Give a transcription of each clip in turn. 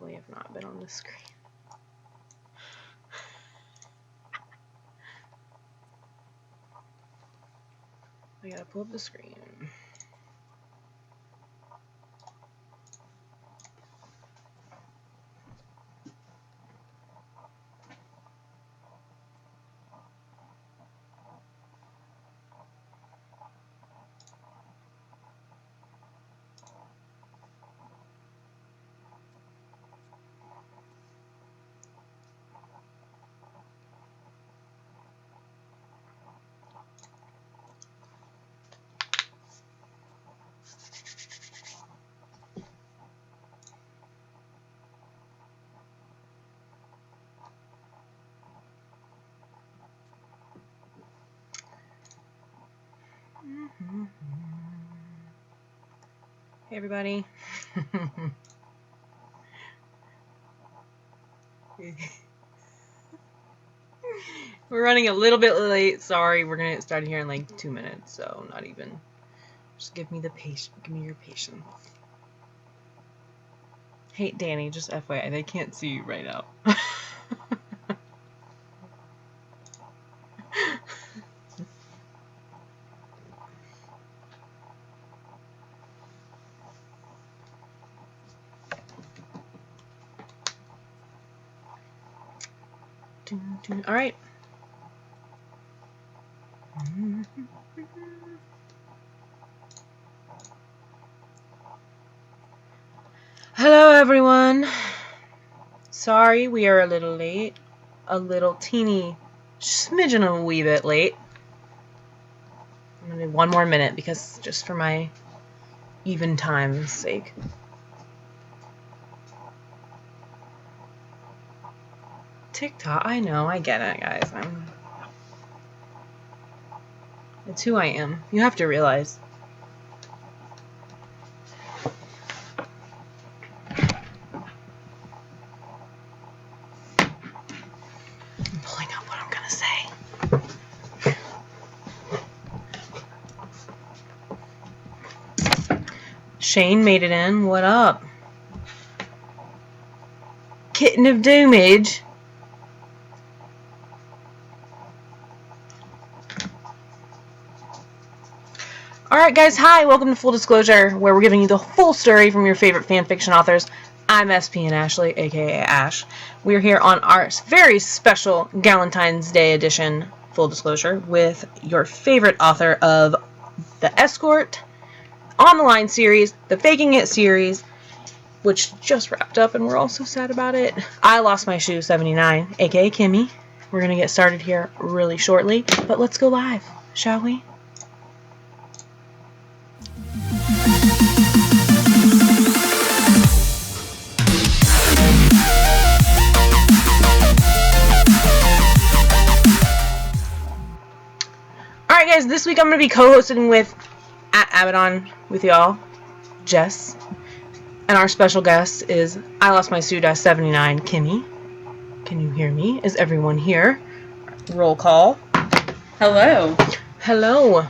probably have not been on the screen. I gotta pull up the screen. Hey everybody. We're running a little bit late. Sorry, we're gonna get started here in like 2 minutes, so not even. Just give me your patience. Hey Danny, just FYI, they can't see you right now. All right. Hello everyone. Sorry we are a little late. A little teeny smidgen of a wee bit late. I'm gonna do 1 more minute because just for my even time's sake. TikTok, I know, I get it, guys. It's who I am. You have to realize. I'm pulling up what I'm gonna say. Shane made it in. What up? Kitten of Doomage. Alright guys, hi, welcome to Full Disclosure, where we're giving you the full story from your favorite fanfiction authors. I'm SP and Ashley, aka Ash. We're here on our very special Galentine's Day edition, Full Disclosure, with your favorite author of the Escort, On the Line series, the Faking It series, which just wrapped up and we're all so sad about it. I Lost My Shoe 79, aka Kimmy. We're going to get started here really shortly, but let's go live, shall we? Alright guys, this week I'm going to be co-hosting with Abaddon with y'all, Jess. And our special guest is I Lost My Shoe 79, Kimmy. Can you hear me? Is everyone here? Roll call. Hello. Hello.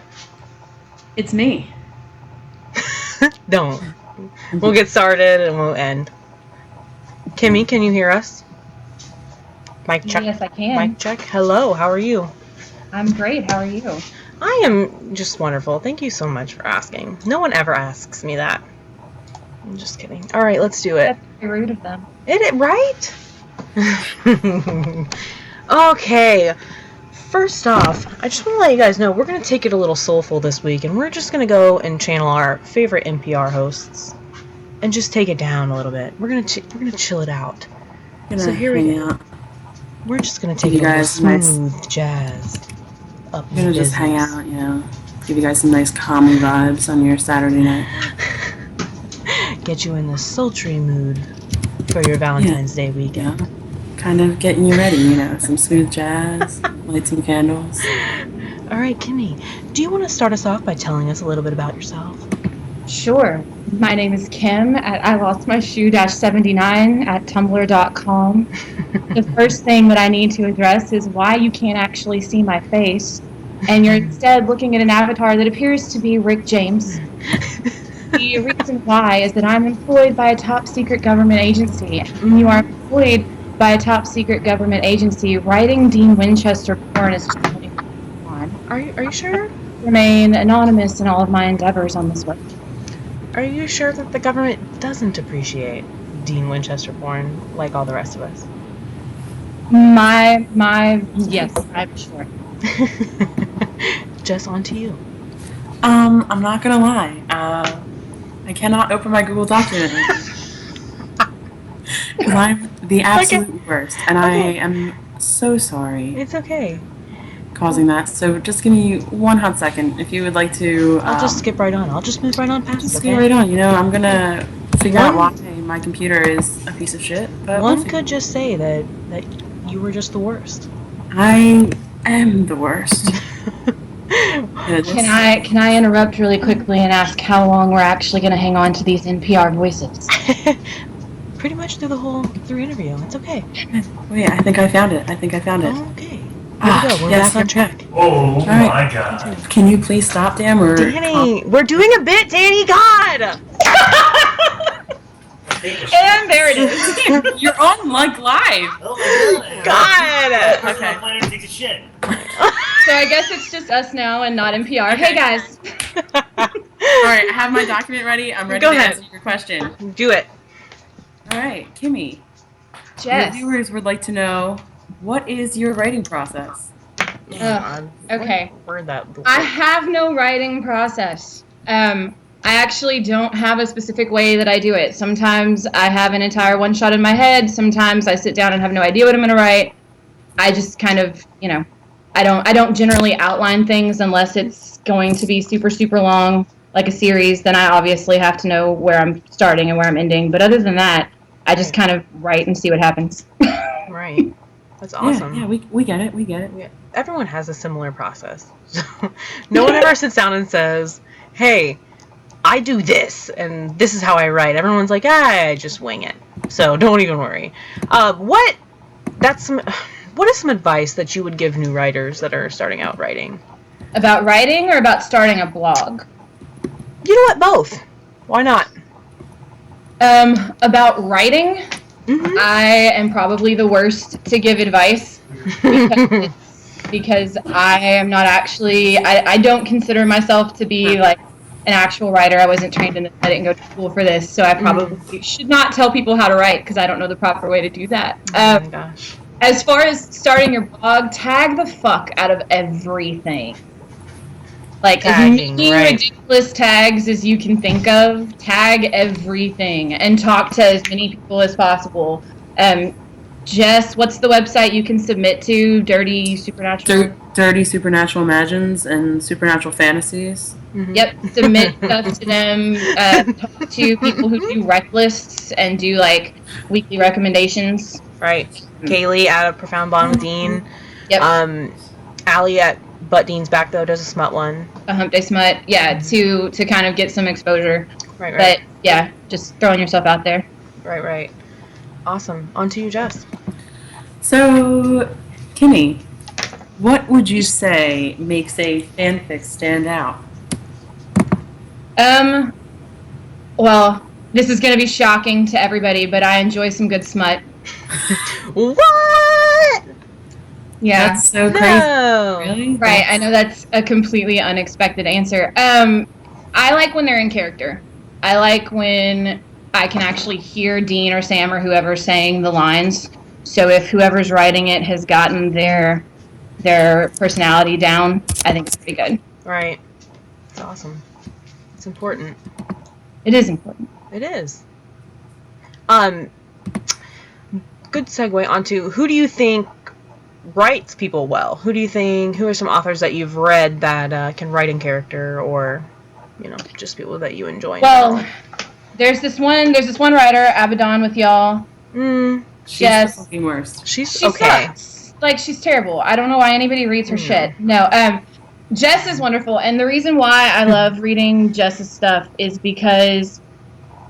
It's me. Don't. We'll get started and we'll end. Kimmy, can you hear us? Mic check. Yes, I can. Mic check. Hello, how are you? I'm great. How are you? I am just wonderful. Thank you so much for asking. No one ever asks me that. I'm just kidding. All right, let's do it. That's very rude of them. Right? Okay. First off, I just want to let you guys know we're going to take it a little soulful this week, and we're just going to go and channel our favorite NPR hosts and just take it down a little bit. We're going to chill it out. So here we go. We're just going to take it a little smooth jazz. We're going to just hang out, you know, give you guys some nice calming vibes on your Saturday night. Get you in the sultry mood for your Valentine's Day weekend. Yeah. Kind of getting you ready, you know, some smooth jazz, light some candles. All right, Kimmy, do you want to start us off by telling us a little bit about yourself? Sure. My name is Kim at I Lost My Shoe 79 at tumblr.com. The first thing that I need to address is why you can't actually see my face, and you're instead looking at an avatar that appears to be Rick James. The reason why is that I'm employed by a top secret government agency. And when you are employed by a top secret government agency, writing Dean Winchester porn is just something on. Are you sure? Remain anonymous in all of my endeavors on this web. Are you sure that the government doesn't appreciate Dean Winchester porn like all the rest of us? Yes, I'm sure. Just on to you. I'm not gonna lie. I cannot open my Google document because I'm the absolute worst, and I am so sorry. It's okay. Causing that. So just give me one hot second if you would like to. I'll just skip right on. I'll just move right on past. Just Okay? skip right on. I'm gonna figure out why my computer is a piece of shit. But one could just say that you were just the worst. I am the worst. Can I interrupt really quickly and ask how long we're actually going to hang on to these NPR voices? Pretty much through interview. It's okay. Wait, I think I found it. Oh, okay. Here we go. We're back on track. Oh right. my god. Can you please stop, Dan? Danny, we're doing a bit, Danny. God. And there it is. You're on live. Oh my god. God. Okay. I'm planning to take a shit. So I guess it's just us now and not NPR. Hey guys. All right, I have my document ready. I'm ready Go to ahead. answer your question. Do it. All right, Kimmy. Jess. Your viewers would like to know, what is your writing process? Okay. Where'd that? I have no writing process. I actually don't have a specific way that I do it. Sometimes I have an entire one shot in my head. Sometimes I sit down and have no idea what I'm going to write. I just kind of, I don't generally outline things unless it's going to be super, super long, like a series. Then I obviously have to know where I'm starting and where I'm ending. But other than that, I just kind of write and see what happens. Right. That's awesome. Yeah, we get it. Yeah. Everyone has a similar process. So no one ever sits down and says, hey, I do this, and this is how I write. Everyone's like, I just wing it. So don't even worry. What is some advice that you would give new writers that are starting out writing? About writing or about starting a blog? You know what? Both. Why not? About writing, I am probably the worst to give advice because I am not actually, I don't consider myself to be like an actual writer. I wasn't trained in this. I didn't go to school for this, so I probably should not tell people how to write because I don't know the proper way to do that. Oh my gosh. As far as starting your blog, tag the fuck out of everything. Like Tagging, as many ridiculous tags as you can think of, tag everything and talk to as many people as possible. Jess, what's the website you can submit to? Dirty Supernatural? Dirty Supernatural Imagines and Supernatural Fantasies. Mm-hmm. Yep, submit stuff to them. Talk to people who do rec lists and do like weekly recommendations. Right. Kaylee at A Profound Bond with Dean. Yep. Allie at But Dean's Back Though does a smut one. A Hump Day Smut. Yeah, to kind of get some exposure. Right. But yeah, just throwing yourself out there. Right. Awesome. On to you, Jess. So, Kimmy, what would you say makes a fanfic stand out? Well, this is going to be shocking to everybody, but I enjoy some good smut. What? Yeah. That's so crazy. No. Really? Right, I know that's a completely unexpected answer. I like when they're in character. I like when I can actually hear Dean or Sam or whoever saying the lines. So if whoever's writing it has gotten their personality down, I think it's pretty good. Right. It's awesome. It's important. It is important. It is. Good segue onto who do you think writes people well? Who are some authors that you've read that can write in character, or just people that you enjoy? Well, there's this one writer, Abaddon with y'all. She's Yes. the fucking worst. She okay. sucks. Like, she's terrible. I don't know why anybody reads her shit. No, Jess is wonderful, and the reason why I love reading Jess's stuff is because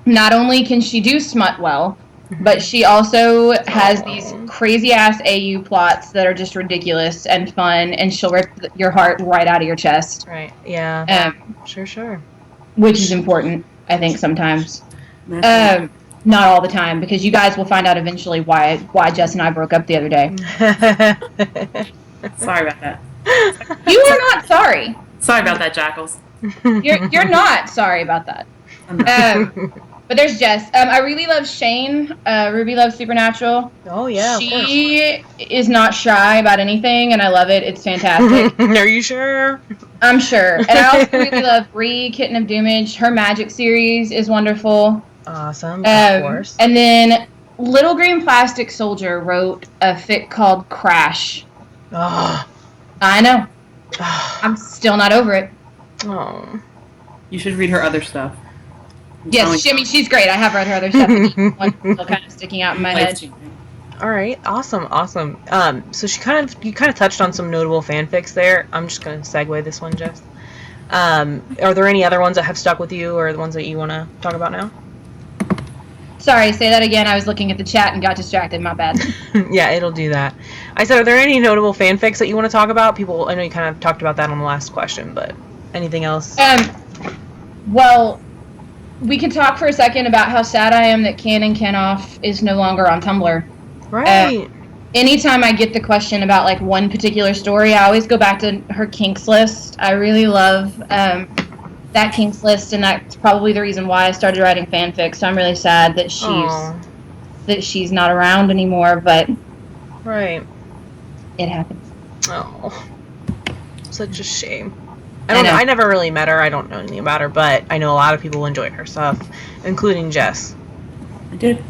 not only can she do smut well, but she also has these crazy-ass AU plots that are just ridiculous and fun, and she'll rip your heart right out of your chest. Right, yeah. Sure. Which is important. I think sometimes. That's Not all the time, because you guys will find out eventually why Jess and I broke up the other day. sorry about that. You are not sorry. Sorry about that, Jackals. You're not sorry about that. I'm not. But there's Jess. I really love Shane. Ruby loves Supernatural. Oh yeah, of course. She is not shy about anything, and I love it. It's fantastic. Are you sure? I'm sure. And I also really love Bree, Kitten of Doomage. Her magic series is wonderful. Awesome, of course. And then Little Green Plastic Soldier wrote a fic called Crash. Oh. I know. I'm still not over it. Oh. You should read her other stuff. Yes, I mean, she's great. I have read her other stuff. One's still kind of sticking out in my head. All right, awesome. So you kind of touched on some notable fanfics there. I'm just going to segue this one, Jess. Are there any other ones that have stuck with you, or the ones that you want to talk about now? Sorry, say that again. I was looking at the chat and got distracted. My bad. Yeah, it'll do that. I said, are there any notable fanfics that you want to talk about? I know you kind of talked about that on the last question, but anything else? Well, we can talk for a second about how sad I am that Canon Kenoff is no longer on Tumblr. Right. Anytime I get the question about like one particular story, I always go back to her Kinks list. I really love that Kinks list, and that's probably the reason why I started writing fanfic. So I'm really sad that she's not around anymore. But right, it happens. Oh, such a shame. I never really met her. I don't know anything about her, but I know a lot of people enjoy her stuff, including Jess. I did.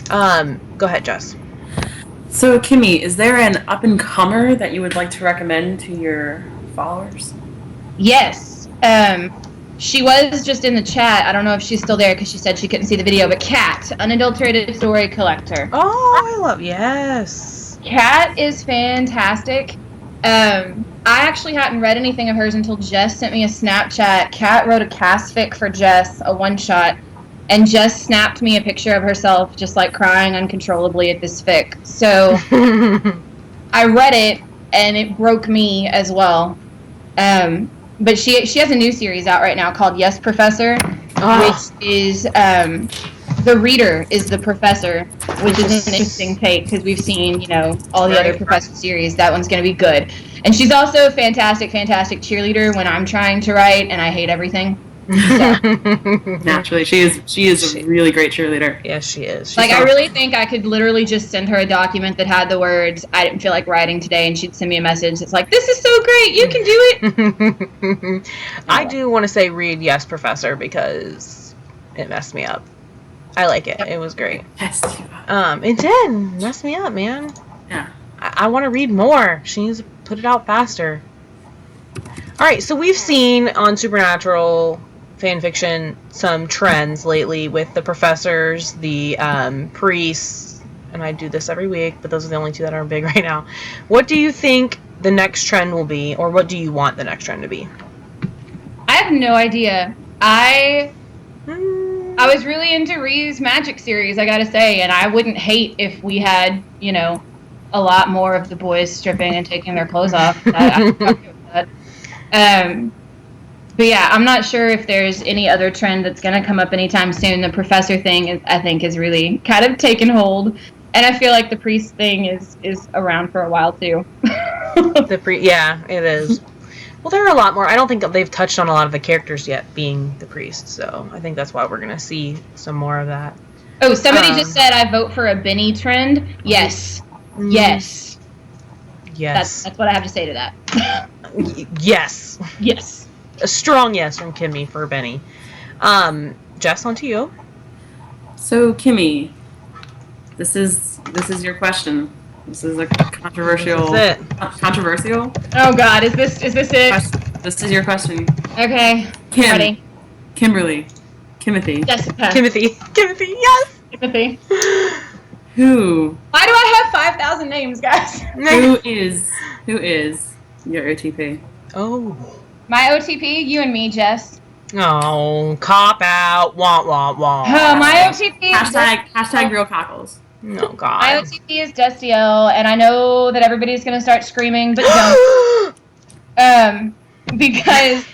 Go ahead, Jess. So, Kimmy, is there an up-and-comer that you would like to recommend to your followers? Yes. She was just in the chat. I don't know if she's still there because she said she couldn't see the video, but Kat, Unadulterated Story Collector. Oh, yes. Kat is fantastic. I actually hadn't read anything of hers until Jess sent me a Snapchat. Kat wrote a cast fic for Jess, a one-shot, and Jess snapped me a picture of herself just like crying uncontrollably at this fic. So I read it, and it broke me as well. But she has a new series out right now called Yes, Professor, which is the reader is the professor, which is an interesting take because we've seen, all the other professor series. That one's going to be good. And she's also a fantastic cheerleader when I'm trying to write and I hate everything. So. Naturally, she is a really great cheerleader. Yes, she is. I really think I could literally just send her a document that had the words, "I didn't feel like writing today," and she'd send me a message. It's like, "This is so great, you can do it." I do want to say read Yes, Professor, because it messed me up. I like it. It was great. It did mess me up, man. Yeah. I want to read more. She needs to put it out faster. All right, so we've seen on Supernatural fanfiction some trends lately with the professors, the priests, and I do this every week, but those are the only two that are big right now. What do you think the next trend will be, or what do you want the next trend to be? I have no idea. I was really into Ree's magic series, I gotta say, and I wouldn't hate if we had, a lot more of the boys stripping and taking their clothes off. I'm okay with that. But yeah, I'm not sure if there's any other trend that's going to come up anytime soon. The professor thing, I think, is really kind of taken hold. And I feel like the priest thing is around for a while, too. Yeah, it is. Well, there are a lot more. I don't think they've touched on a lot of the characters yet being the priest, so I think that's why we're going to see some more of that. Oh, somebody just said I vote for a Benny trend. Yes. Yes. Yes. That's what I have to say to that. Yes. Yes. A strong yes from Kimmy for Benny. Jess, on to you. So, Kimmy, this is your question. This is a controversial. This is it. Controversial? Oh God, is this it? This is your question. Okay. Kim. Ready. Kimberly. Timothy. Jessica. Timothy, yes! Timothy. Who? Why do I have 5,000 names, guys? Who is your OTP? Oh. My OTP, you and me, Jess. Oh, cop out. Wah, wah, wah. My OTP Hashtag real cockles. Oh, God. My OTP is Destiel, and I know that everybody's going to start screaming, but don't. Because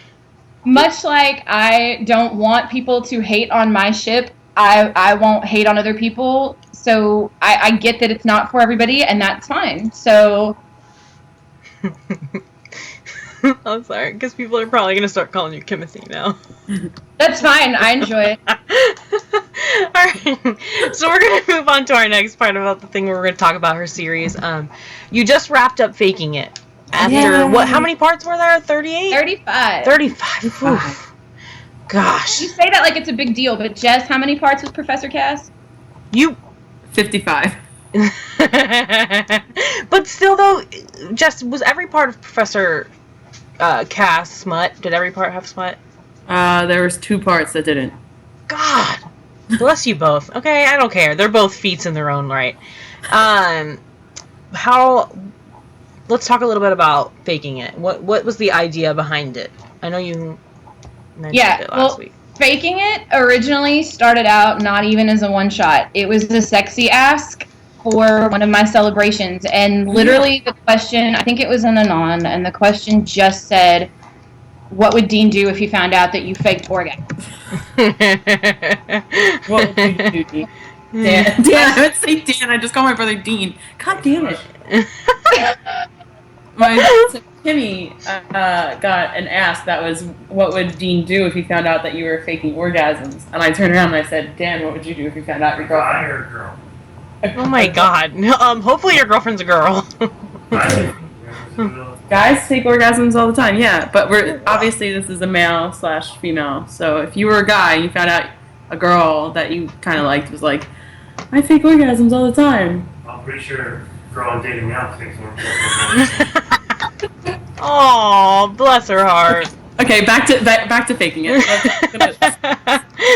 much like I don't want people to hate on my ship, I won't hate on other people. So I get that it's not for everybody, and that's fine. So I'm sorry, because people are probably going to start calling you Timothy now. that's fine. I enjoy it. Alright, so we're going to move on to our next part about the thing where we're going to talk about her series. You just wrapped up Faking It. After, what, how many parts were there? 38? 35. 35. Oof. Gosh. You say that like it's a big deal, but Jess, how many parts was Professor Cass? You... 55. But still, though, Jess, was every part of Professor Cass smut? Did every part have smut? There was 2 parts that didn't. God. Bless you both. Okay, I don't care. They're both feats in their own right. Let's talk a little bit about Faking It. What was the idea behind it? I know you mentioned it last week. Faking It originally started out not even as a one-shot. It was a sexy ask for one of my celebrations. And literally the question, I think it was an Anon, and the question just said, what would Dean do if he found out that you faked orgasm? What would you do, Dean? Dan, I would say Dan. I just call my brother Dean. God damn it. So Kimmy got an ask that was, what would Dean do if he found out that you were faking orgasms? And I turned around and I said, Dan, what would you do if you found out your girlfriend? Guy or girl? Oh my god. Hopefully your girlfriend's a girl. Guys fake orgasms all the time, yeah. But we're obviously this is a male/female. So if you were a guy and you found out a girl that you kind of liked was like, I fake orgasms all the time. I'm pretty sure girl I'm dating now thinks more. Oh, bless her heart. Okay, back to faking it.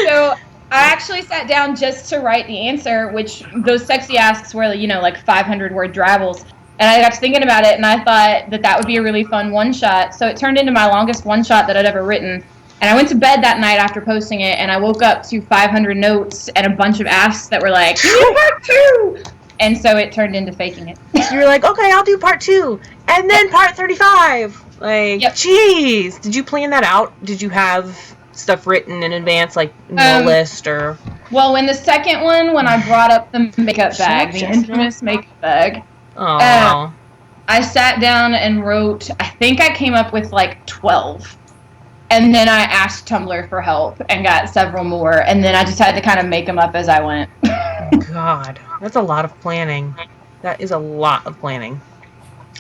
So I actually sat down just to write the answer, which those sexy asks were, like 500-word drabbles. And I got to thinking about it, and I thought that would be a really fun one-shot. So it turned into my longest one-shot that I'd ever written. And I went to bed that night after posting it, and I woke up to 500 notes and a bunch of asks that were like, "You need part 2!" And so it turned into Faking It. You were like, okay, I'll do part 2, and then part 35. Like, Yep. Jeez. Did you plan that out? Did you have stuff written in advance, like no list or? Well, when the second one, when I brought up the makeup bag, the infamous makeup bag, Oh. I sat down and wrote, I think I came up with like 12. And then I asked Tumblr for help and got several more. And then I just had to kind of make them up as I went. God, that's a lot of planning. That is a lot of planning.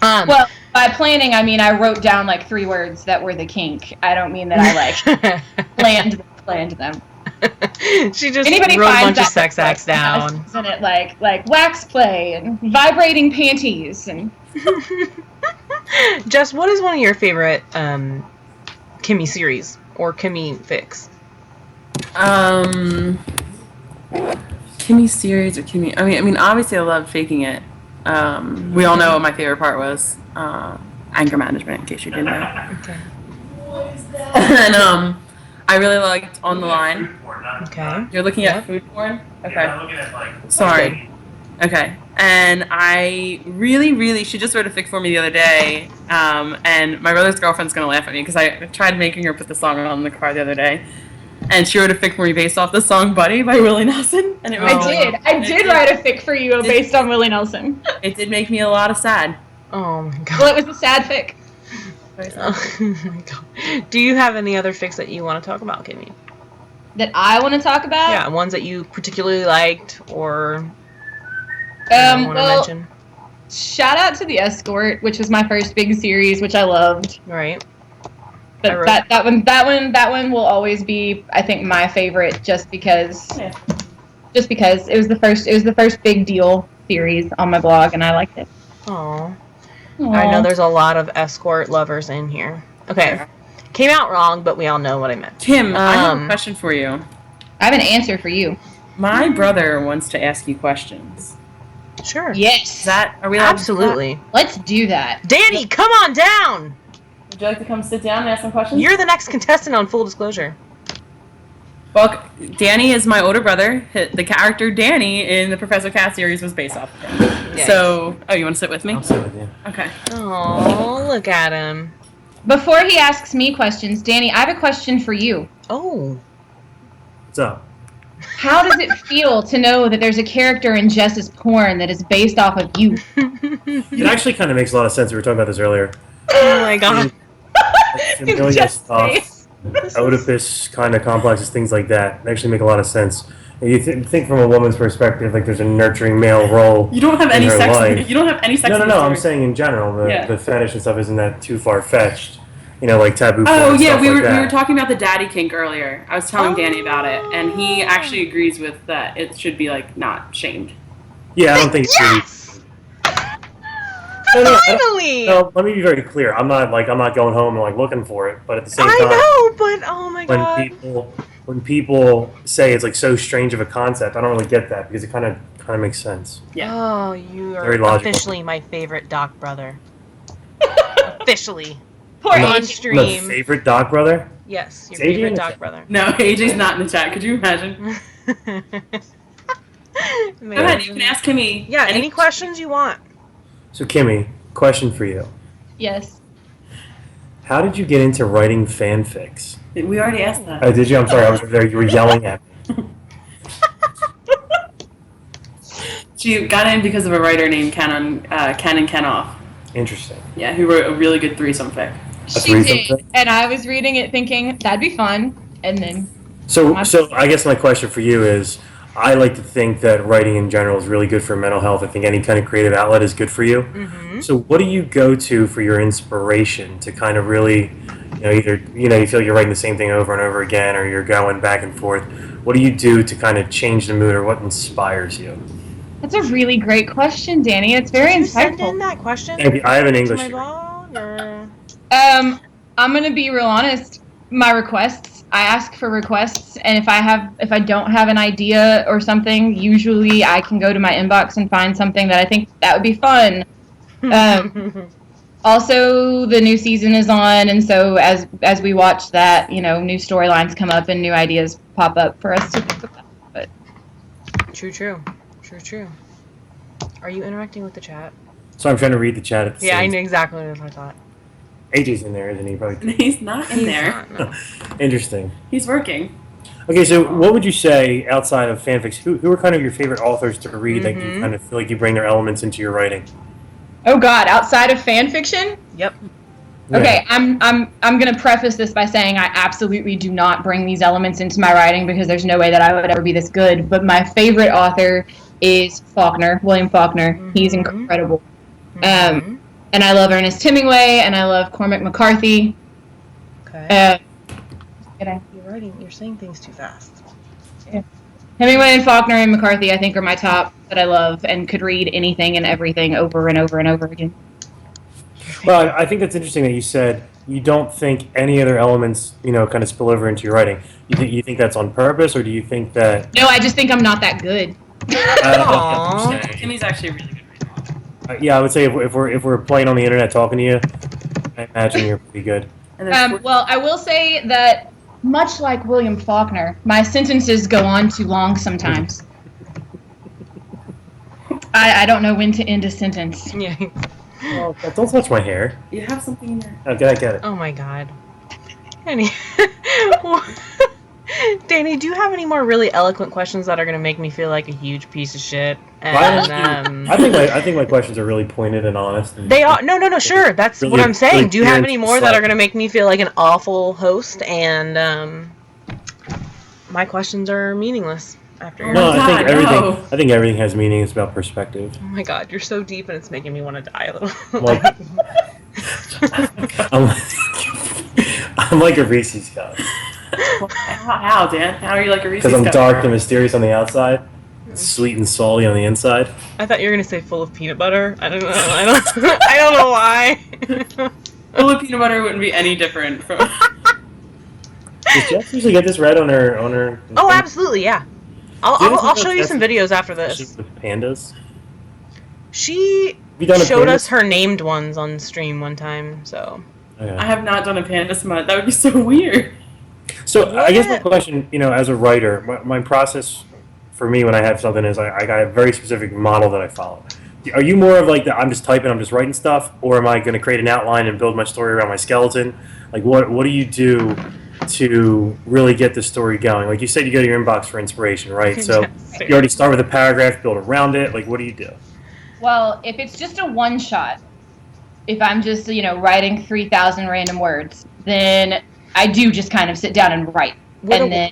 Well, by planning, I mean I wrote down like 3 words that were the kink. I don't mean that I like planned them. She just Anybody wrote a finds bunch of that, sex acts down. Isn't it like wax play and vibrating panties and? Jess, what is one of your favorite Kimmy series or Kimmy fics? Kimmy series or Kimmy? I mean, obviously I loved Faking It. We all know what my favorite part was. Anger management, in case you didn't know. Okay. And I really liked On the Line. Food porn, not- Okay. You're looking at food porn? Okay. Yeah, I'm looking at like. Sorry. Okay. And I really, she just wrote a fic for me the other day, and my brother's girlfriend's going to laugh at me because I tried making her put the song on in the car the other day, and she wrote a fic for me based off the song Buddy by Willie Nelson. And it was I did write a fic for you based on Willie Nelson. It did make me a lot of sad. Oh my god. Well, it was a sad fic. Oh my god. Do you have any other fics that you want to talk about, Kimmy? That I want to talk about? Yeah, ones that you particularly liked or want to Well, mention. shout out to The Escort, which was my first big series, which I loved. Right. But that one will always be, I think, my favorite, just because it was the first big deal series on my blog, and I liked it. Aww. I know there's a lot of escort lovers in here. Okay. Came out wrong, but we all know what I meant. Kim, I have a question for you. I have an answer for you. My brother wants to ask you questions. Sure. Yes. Are we allowed to do Absolutely. Let's do that. Danny, come on down! that? Would you like to come sit down and ask some questions? You're the next contestant on Full Disclosure. Well, Danny is my older brother. The character Danny in the Professor Cass series was based off of him. Yikes. So, you want to sit with me? I'll sit with you. Okay. Oh, look at him. Before he asks me questions, Danny, I have a question for you. Oh. What's up? How does it feel to know that there's a character in Jess's porn that is based off of you? It actually kind of makes a lot of sense. We were talking about this earlier. Oh my god. Familial Jess's stuff, face. Oedipus kind of complexes, things like that. They actually make a lot of sense. And you think from a woman's perspective, like there's a nurturing male role. You don't have in any her sex. life. You don't have any sex. No, in no, the no. I'm story. saying in general, Yeah. the fetish and stuff isn't that too far fetched. You know, like taboo. porn Oh and yeah, stuff we like were that. talking about the daddy kink earlier. I was telling Danny about it, and he actually agrees with that. It should be like not shamed. Yeah, I don't think. Yes! No, Finally! no, let me be very clear. I'm not going home and like looking for it, but at the same time, I know, but oh my when god. people say it's like so strange of a concept, I don't really get that because it kind of makes sense. Yeah. Oh, you Very are logical. officially my favorite Doc brother. Officially. Poor On AJ. My stream. favorite Doc brother. Yes, your Is AJ in favorite the Doc chat? brother. No, AJ's not in the chat. Could you imagine? Go ahead. You can ask Kimmy. Yeah, any questions you want. So Kimmy, question for you: Yes. how did you get into writing fanfics? We already asked that. Oh, did you? I'm sorry, I was there. You were yelling at me. She got in because of a writer named Ken Kenoff. Interesting. Yeah, who wrote a really good threesome fic. She threesome did. thing? And I was reading it thinking, that'd be fun. And then, So I guess my question for you is, I like to think that writing in general is really good for mental health. I think any kind of creative outlet is good for you. Mm-hmm. So what do you go to for your inspiration to kind of really, either, you feel you're writing the same thing over and over again, or you're going back and forth. What do you do to kind of change the mood, or what inspires you? that's a really great question, Danny. It's very Did you send in insightful. that question I have an to English my degree. blog? Or... I'm gonna be real honest. My requests, I ask for requests, and if I don't have an idea or something, usually I can go to my inbox and find something that I think that would be fun. Also, the new season is on, and so as we watch that, new storylines come up and new ideas pop up for us to think about. But True. Are you interacting with the chat? So I'm trying to read the chat at the Yeah, I same knew exactly what I thought. AJ's in there, isn't he? Probably. He's not in He's there. not, no. Interesting. He's working. Okay, so what would you say outside of fanfics? Who are kind of your favorite authors to read that you kind of feel like you bring their elements into your writing? oh God, outside of fan fiction. Yep. Okay, I'm gonna preface this by saying I absolutely do not bring these elements into my writing because there's no way that I would ever be this good. But my favorite author is William Faulkner. He's incredible. And I love Ernest Hemingway, and I love Cormac McCarthy. Okay. You're saying things too fast. Hemingway and Faulkner and McCarthy, I think, are my top that I love and could read anything and everything over and over and over again. Well, I think that's interesting that you said you don't think any other elements, kind of spill over into your writing. You think that's on purpose, or do you think that? No, I just think I'm not that good. Aww. Kimmy's actually a really good writer. Yeah, I would say if we're playing on the internet talking to you, I imagine you're pretty good. And there's Well, I will say that much like William Faulkner, my sentences go on too long sometimes. I don't know when to end a sentence. Yeah. Well, don't touch my hair. you have something in there. Okay, I get it. Oh my god. Danny, do you have any more really eloquent questions that are going to make me feel like a huge piece of shit? And, I think my questions are really pointed and honest. And they are no, sure. That's Really- what I'm saying. really Do you have clear any and more that concise. are going to make me feel like an awful host? And my questions are meaningless after. Oh No, my God, I think everything has meaning. It's about perspective. Oh my god, you're so deep, and it's making me want to die a little. I'm like, I'm like a Reese's cup How, Dan? How are you like a Reese's because I'm cup? dark and mysterious on the outside, sweet and salty on the inside. I thought you were gonna say full of peanut butter. I don't know. I don't know why. Full of peanut butter wouldn't be any different from. Does Jess usually get this read on her? Oh, absolutely, yeah. I'll show you Jess- some videos after this. With pandas. She Have you done a showed panda? us her named ones on stream one time, so. Okay. I have not done a panda smut. That would be so weird. So I guess my Yeah. question, as a writer, my process for me when I have something is I got a very specific model that I follow. Are you more of like the I'm just typing, I'm just writing stuff, or am I going to create an outline and build my story around my skeleton? Like, what do you do to really get the story going? Like you said, you go to your inbox for inspiration, right? So you already start with a paragraph, build around it. Like, what do you do? Well, if it's just a one-shot, if I'm just, writing 3,000 random words, then I do just kind of sit down and write, then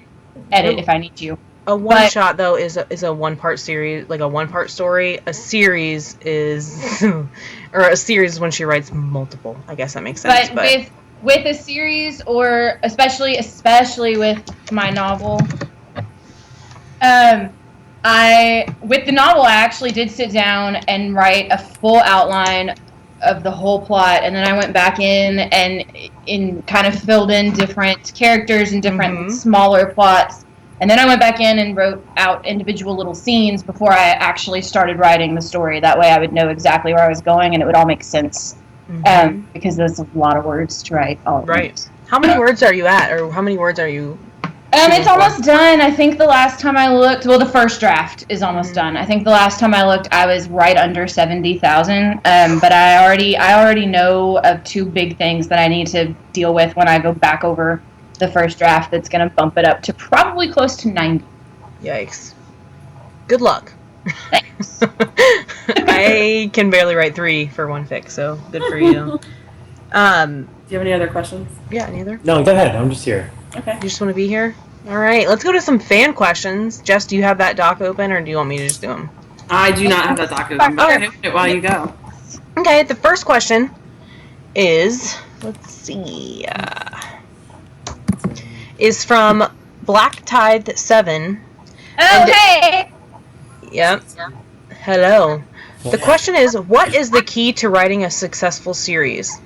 edit if I need to. A one-shot, though, is a one-part series, like a one-part story. A series is... or a series is when she writes multiple. I guess that makes sense. But with a series, or especially with my novel, with the novel, I actually did sit down and write a full outline of the whole plot, and then I went back in and kind of filled in different characters and different smaller plots, and then I went back in and wrote out individual little scenes before I actually started writing the story. That way I would know exactly where I was going, and it would all make sense, because there's a lot of words to write all at once. How many words are you at, or how many words are you... It's almost done. I think the last time I looked, the first draft is almost done. I think the last time I looked, I was right under 70,000. But I already know of 2 big things that I need to deal with when I go back over the first draft. That's going to bump it up to probably close to 90. Yikes! Good luck. Thanks. I can barely write 3 for one fic, so good for you. Do you have any other questions? Yeah, neither. No, go ahead. I'm just here. Okay. You just want to be here? All right, let's go to some fan questions. Jess, do you have that doc open, or do you want me to just do them? I do not have that doc open, but open it while you go. Okay, the first question is, let's see, is from Black Tide 7. Oh, hey! Yep. Hello. The question is, what is the key to writing a successful series?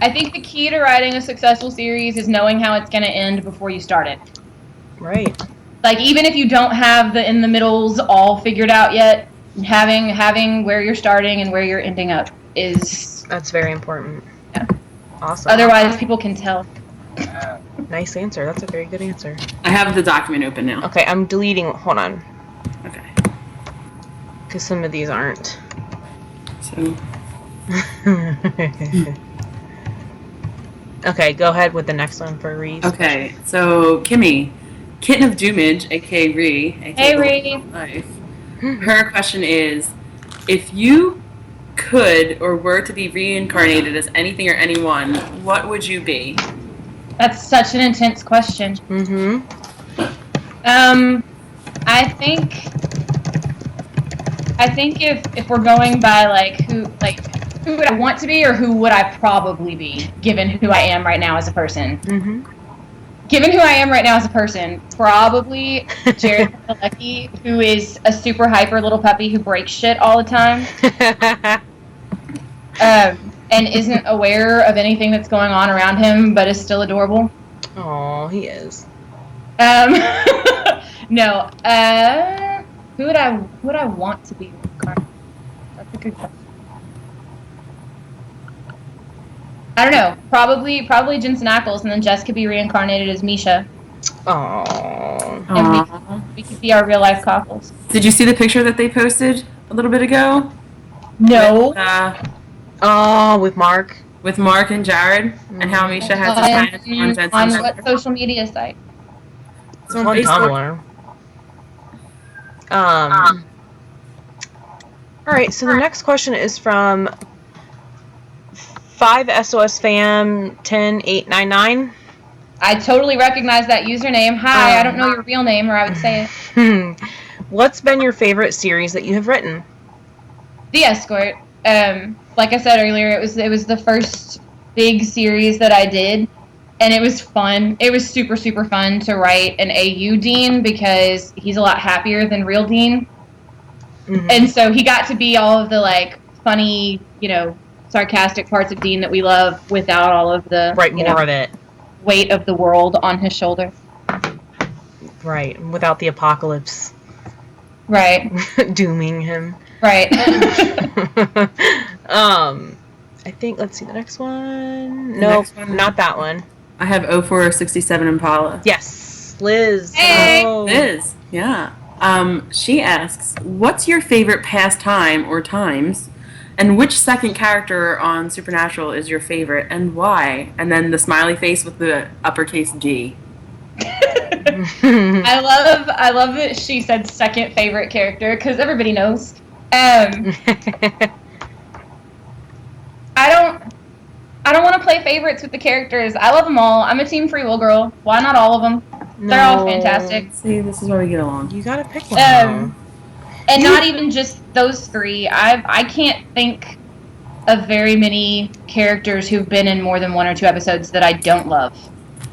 I think the key to writing a successful series is knowing how it's going to end before you start it. Right. Like, even if you don't have the in the middles all figured out yet, having where you're starting and where you're ending up is... That's very important. Yeah. Awesome. Otherwise, people can tell. Nice answer. That's a very good answer. I have the document open now. Okay, I'm deleting... Hold on. Okay. Because some of these aren't. So... Okay, go ahead with the next one for Reese. Okay, so Kimmy, Kitten of Doomage, aka Ree, aka Hey, Ree. Life. Her question is, if you could or were to be reincarnated as anything or anyone, what would you be? That's such an intense question. Mm-hmm. I think if we're going by who would I want to be or who would I probably be, given who I am right now as a person. Mm-hmm. Given who I am right now as a person, probably Jared Padalecki, who is a super hyper little puppy who breaks shit all the time. And isn't aware of anything that's going on around him, but is still adorable. Oh, he is. No. Who would I want to be? That's a good question. I don't know. Probably Jensen Ackles, and then Jess could be reincarnated as Misha. Oh. And we could be our real life cockles. Did you see the picture that they posted a little bit ago? No. With Mark. With Mark and Jared, and how Misha has his hands on Jensen's On shoulder. what social media site? It's on On Facebook. Tumblr. All right, so the next question is from 5SOSFam10899. I totally recognize that username. Hi, I don't know your real name, or I would say it. What's been your favorite series that you have written? The Escort. Like I said earlier, it was the first big series that I did, and it was fun. It was super, super fun to write an AU Dean because he's a lot happier than real Dean. Mm-hmm. And so he got to be all of the funny, sarcastic parts of Dean that we love without all of the more of it. Weight of the world on his shoulder. Right, without the apocalypse. Right. Dooming him. Right. I think, let's see, the next one. No, not that one. I have 0467 Impala. Yes, Liz. Hey. Oh. Liz, yeah. She asks, what's your favorite pastime or times? And which second character on Supernatural is your favorite and why? And then the smiley face with the uppercase G. I love that she said second favorite character because everybody knows. I don't want to play favorites with the characters. I love them all. I'm a Team Free Will girl. Why not all of them? They're all fantastic. See, this is why we get along. You gotta pick one. And not even just those three. I can't think of very many characters who've been in more than one or two episodes that I don't love.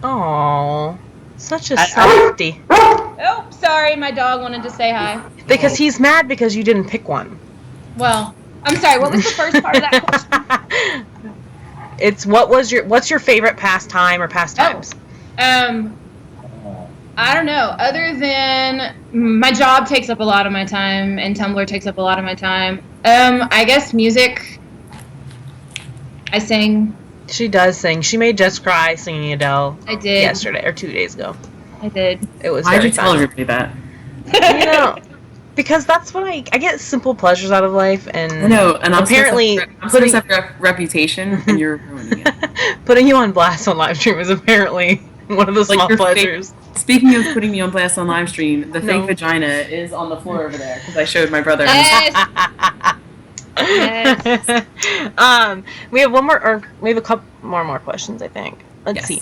Oh, such a softie. Oh, sorry, my dog wanted to say hi. Because he's mad because you didn't pick one. Well, I'm sorry. What was the first part of that question? It's what's your favorite pastime or pastimes? I don't know. Other than my job takes up a lot of my time and Tumblr takes up a lot of my time. I guess music. I sing. She does sing. She made Jess cry singing Adele. I did. Yesterday or 2 days ago. I did. It was Why'd very you tell fun. everybody that? You know, because that's what I get simple pleasures out of life, and I know, and I'm apparently I'm supposed to have a reputation, and you're ruining it. putting you on blast on live stream is apparently one of the small your pleasures. Speaking of putting me on blast on live stream, the No. fake vagina is on the floor over there because I showed my brother. Yes. Yes. We have we have a couple more questions, I think. Let's Yes. see.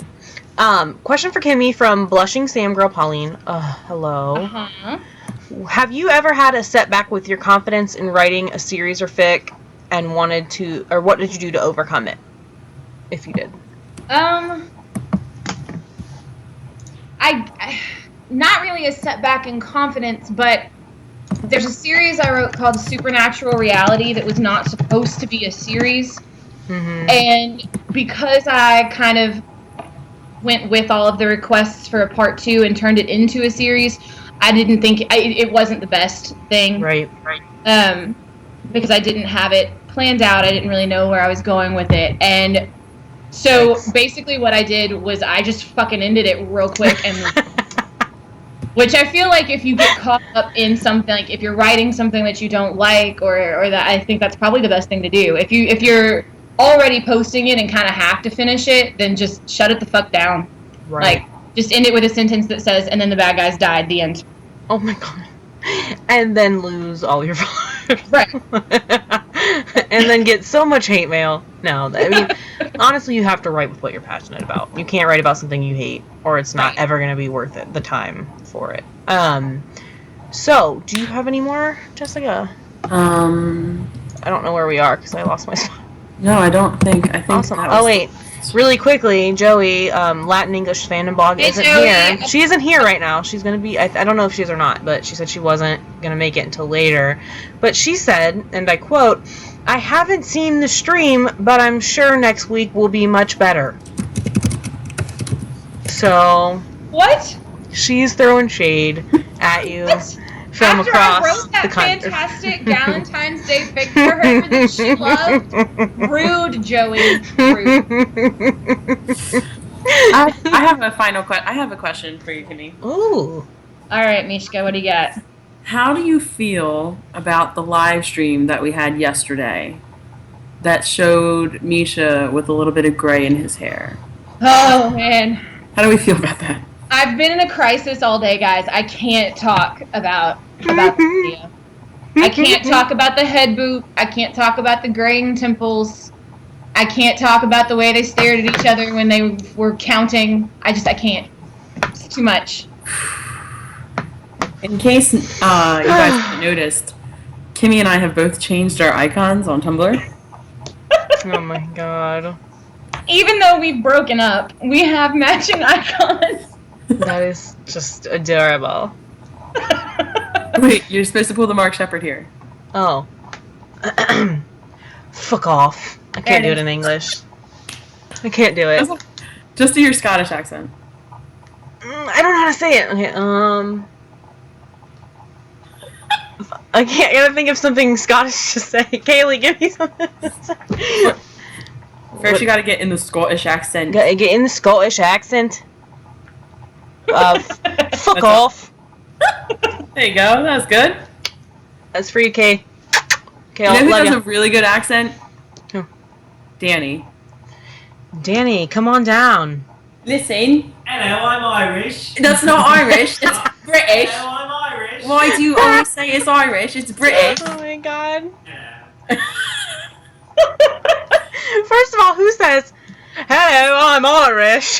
Question for Kimmy from Blushing Sam Girl Pauline. Hello. Uh-huh. Have you ever had a setback with your confidence in writing a series or fic and what did you do to overcome it? If you did. I not really a setback in confidence, but there's a series I wrote called Supernatural Reality that was not supposed to be a series. Mm-hmm. And because I kind of went with all of the requests for a part 2 and turned it into a series, I didn't think it wasn't the best thing. Right. Because I didn't have it planned out. I didn't really know where I was going with it. And so basically what I did was I just fucking ended it real quick, and which I feel like if you get caught up in something, like if you're writing something that you don't like or that, I think that's probably the best thing to do. If you're already posting it and kind of have to finish it, then just shut it the fuck down. Right. Like, just end it with a sentence that says, and then the bad guys died, the end. Oh my god. And then lose all your followers. Right. And then get so much hate mail. No, I mean, honestly, you have to write with what you're passionate about. You can't write about something you hate, or it's not ever going to be worth it, the time for it. So, do you have any more, Jessica? I don't know where we are, because I lost my spot. No, I think Awesome. that was- Oh, wait. Really quickly, Joey, Latin English fandom blog Hey, isn't Joey. here. She isn't here right now. She's going to be, I don't know if she is or not, but she said she wasn't going to make it until later. But she said, and I quote, "I haven't seen the stream, but I'm sure next week will be much better." So, What? she's throwing shade at you from After across I wrote that the country. fantastic Valentine's Day fic for her that she loved, rude, Joey, rude. I have a final question. I have a question for you, Kimmy. Ooh. All right, Mishka, what do you got? How do you feel about the live stream that we had yesterday that showed Misha with a little bit of gray in his hair? Oh, man. How do we feel about that? I've been in a crisis all day, guys. I can't talk about the video. I can't talk about the head boot. I can't talk about the graying temples. I can't talk about the way they stared at each other when they were counting. I can't. It's too much. In case you guys haven't noticed, Kimmy and I have both changed our icons on Tumblr. Oh my god. Even though we've broken up, we have matching icons. That is just adorable. Wait, you're supposed to pull the Mark Shepard here. Oh. Fuck off. I can't do There it it in English. I can't do it. Just do your Scottish accent. I don't know how to say it. Okay, I gotta think of something Scottish to say. Kaylee, give me something to say. First, you gotta get in the Scottish accent. Get in the Scottish accent. Fuck That's off. There you go. That was good. That's for you, Kay. Okay, You know I'll who love does you. a really good accent? Who? Danny. Danny, come on down. Listen, Hello, I'm Irish. that's not Irish. It's British. Hello, I'm Irish. Why do you always say it's Irish? It's British. Oh my god. Yeah. First of all, who says, "Hello, I'm Irish"?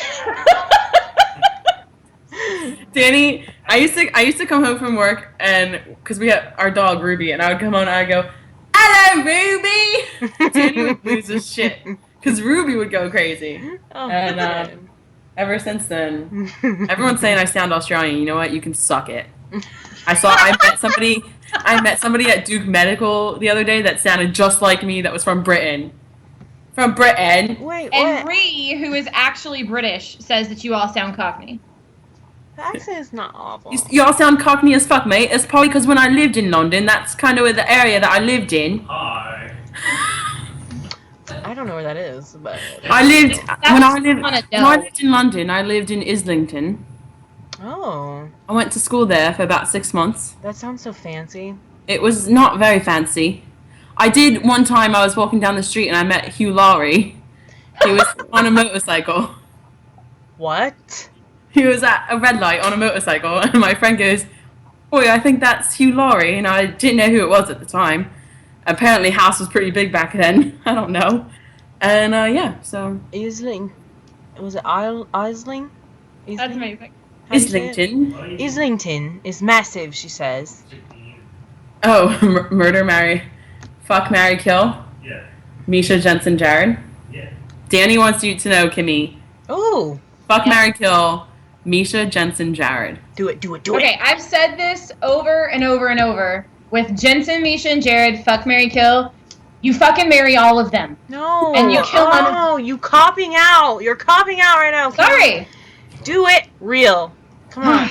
Danny, I used to come home from work and because we had our dog Ruby, and I would come home and I'd go, "Hello, Ruby." Danny would lose his shit because Ruby would go crazy. Oh, And ever since then, everyone's saying I sound Australian. You know what? You can suck it. I met somebody at Duke Medical the other day that sounded just like me. That was from Britain. From Britain. Wait, And what? Ree, who is actually British, says that you all sound Cockney. The accent is not awful. You all sound Cockney as fuck, mate. It's probably because when I lived in London, that's kind of the area that I lived in. Hi. I don't know where that is, but When I lived in London, I lived in Islington. oh, I went to school there for about 6 months. that sounds so fancy. It was not very fancy. I did one time. I was walking down the street and I met Hugh Laurie. He was on a motorcycle. What? He was at a red light on a motorcycle, and my friend goes, "Boy, I think that's Hugh Laurie," and I didn't know who it was at the time. Apparently, house was pretty big back then. I don't know. And yeah, so Isling. Was it Isling? That's amazing. How do you say it? Islington. Islington is massive, she says. Oh, murder, marry, fuck, marry, kill. Yeah. Misha, Jensen, Jared. Yeah. Danny wants you to know, Kimmy. Oh, Fuck, Yeah. marry, kill. Misha, Jensen, Jared. do it. Okay, I've said this over and over and over. With Jensen, Misha, and Jared, fuck, marry, kill. You fucking marry all of them. No. And you kill none of- Oh, you copping out. You're copping out right now. Sorry. Do it real. Come on.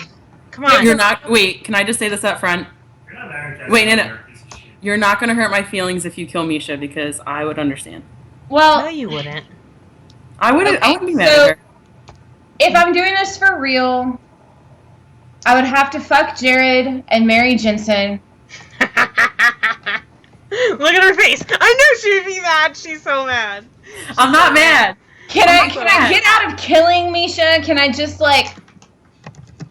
Come on. You're not. Wait, can I just say this up front? You're not married. Wait, no. You're a piece of shit. You're not gonna hurt my feelings if you kill Misha because I would understand. No, Well, you wouldn't. I wouldn't be mad so- at her. if I'm doing this for real, I would have to fuck Jared and marry Jensen. Look at her face. I know she'd be mad. She's so mad. I'm not mad. Can I'm I not can mad. I get out of killing Misha? Can I just like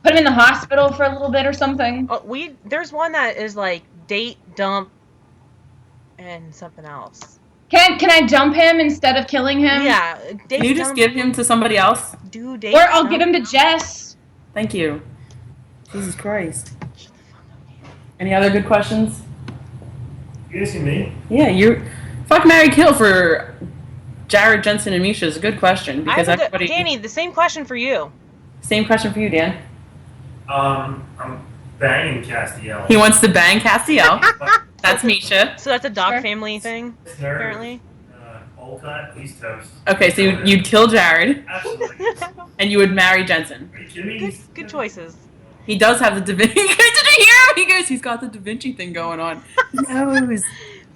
put him in the hospital for a little bit or something? Oh, there's one that is like date, dump, and something else. Can I dump him instead of killing him? Yeah, date, Can you just dump, give him to somebody else? do date. Or I'll dump. give him to Jess. Thank you. Jesus Christ. Any other good questions? You gonna see me? Yeah, you. Fuck, marry, kill for Jared, Jensen, and Misha is a good question I because have everybody. Danny, the same question for you. Same question for you, Dan. I'm banging Castiel. He wants to bang Castiel. That's Misha. So that's a dog Sure. family thing, Listener, apparently. Old cut, he's toast. Okay, so you'd kill Jared Absolutely. and you would marry Jensen. Are you kidding me? Good, good choices. He does have the Da Vinci. Did you hear him? He goes, he's got the Da Vinci thing going on. He knows.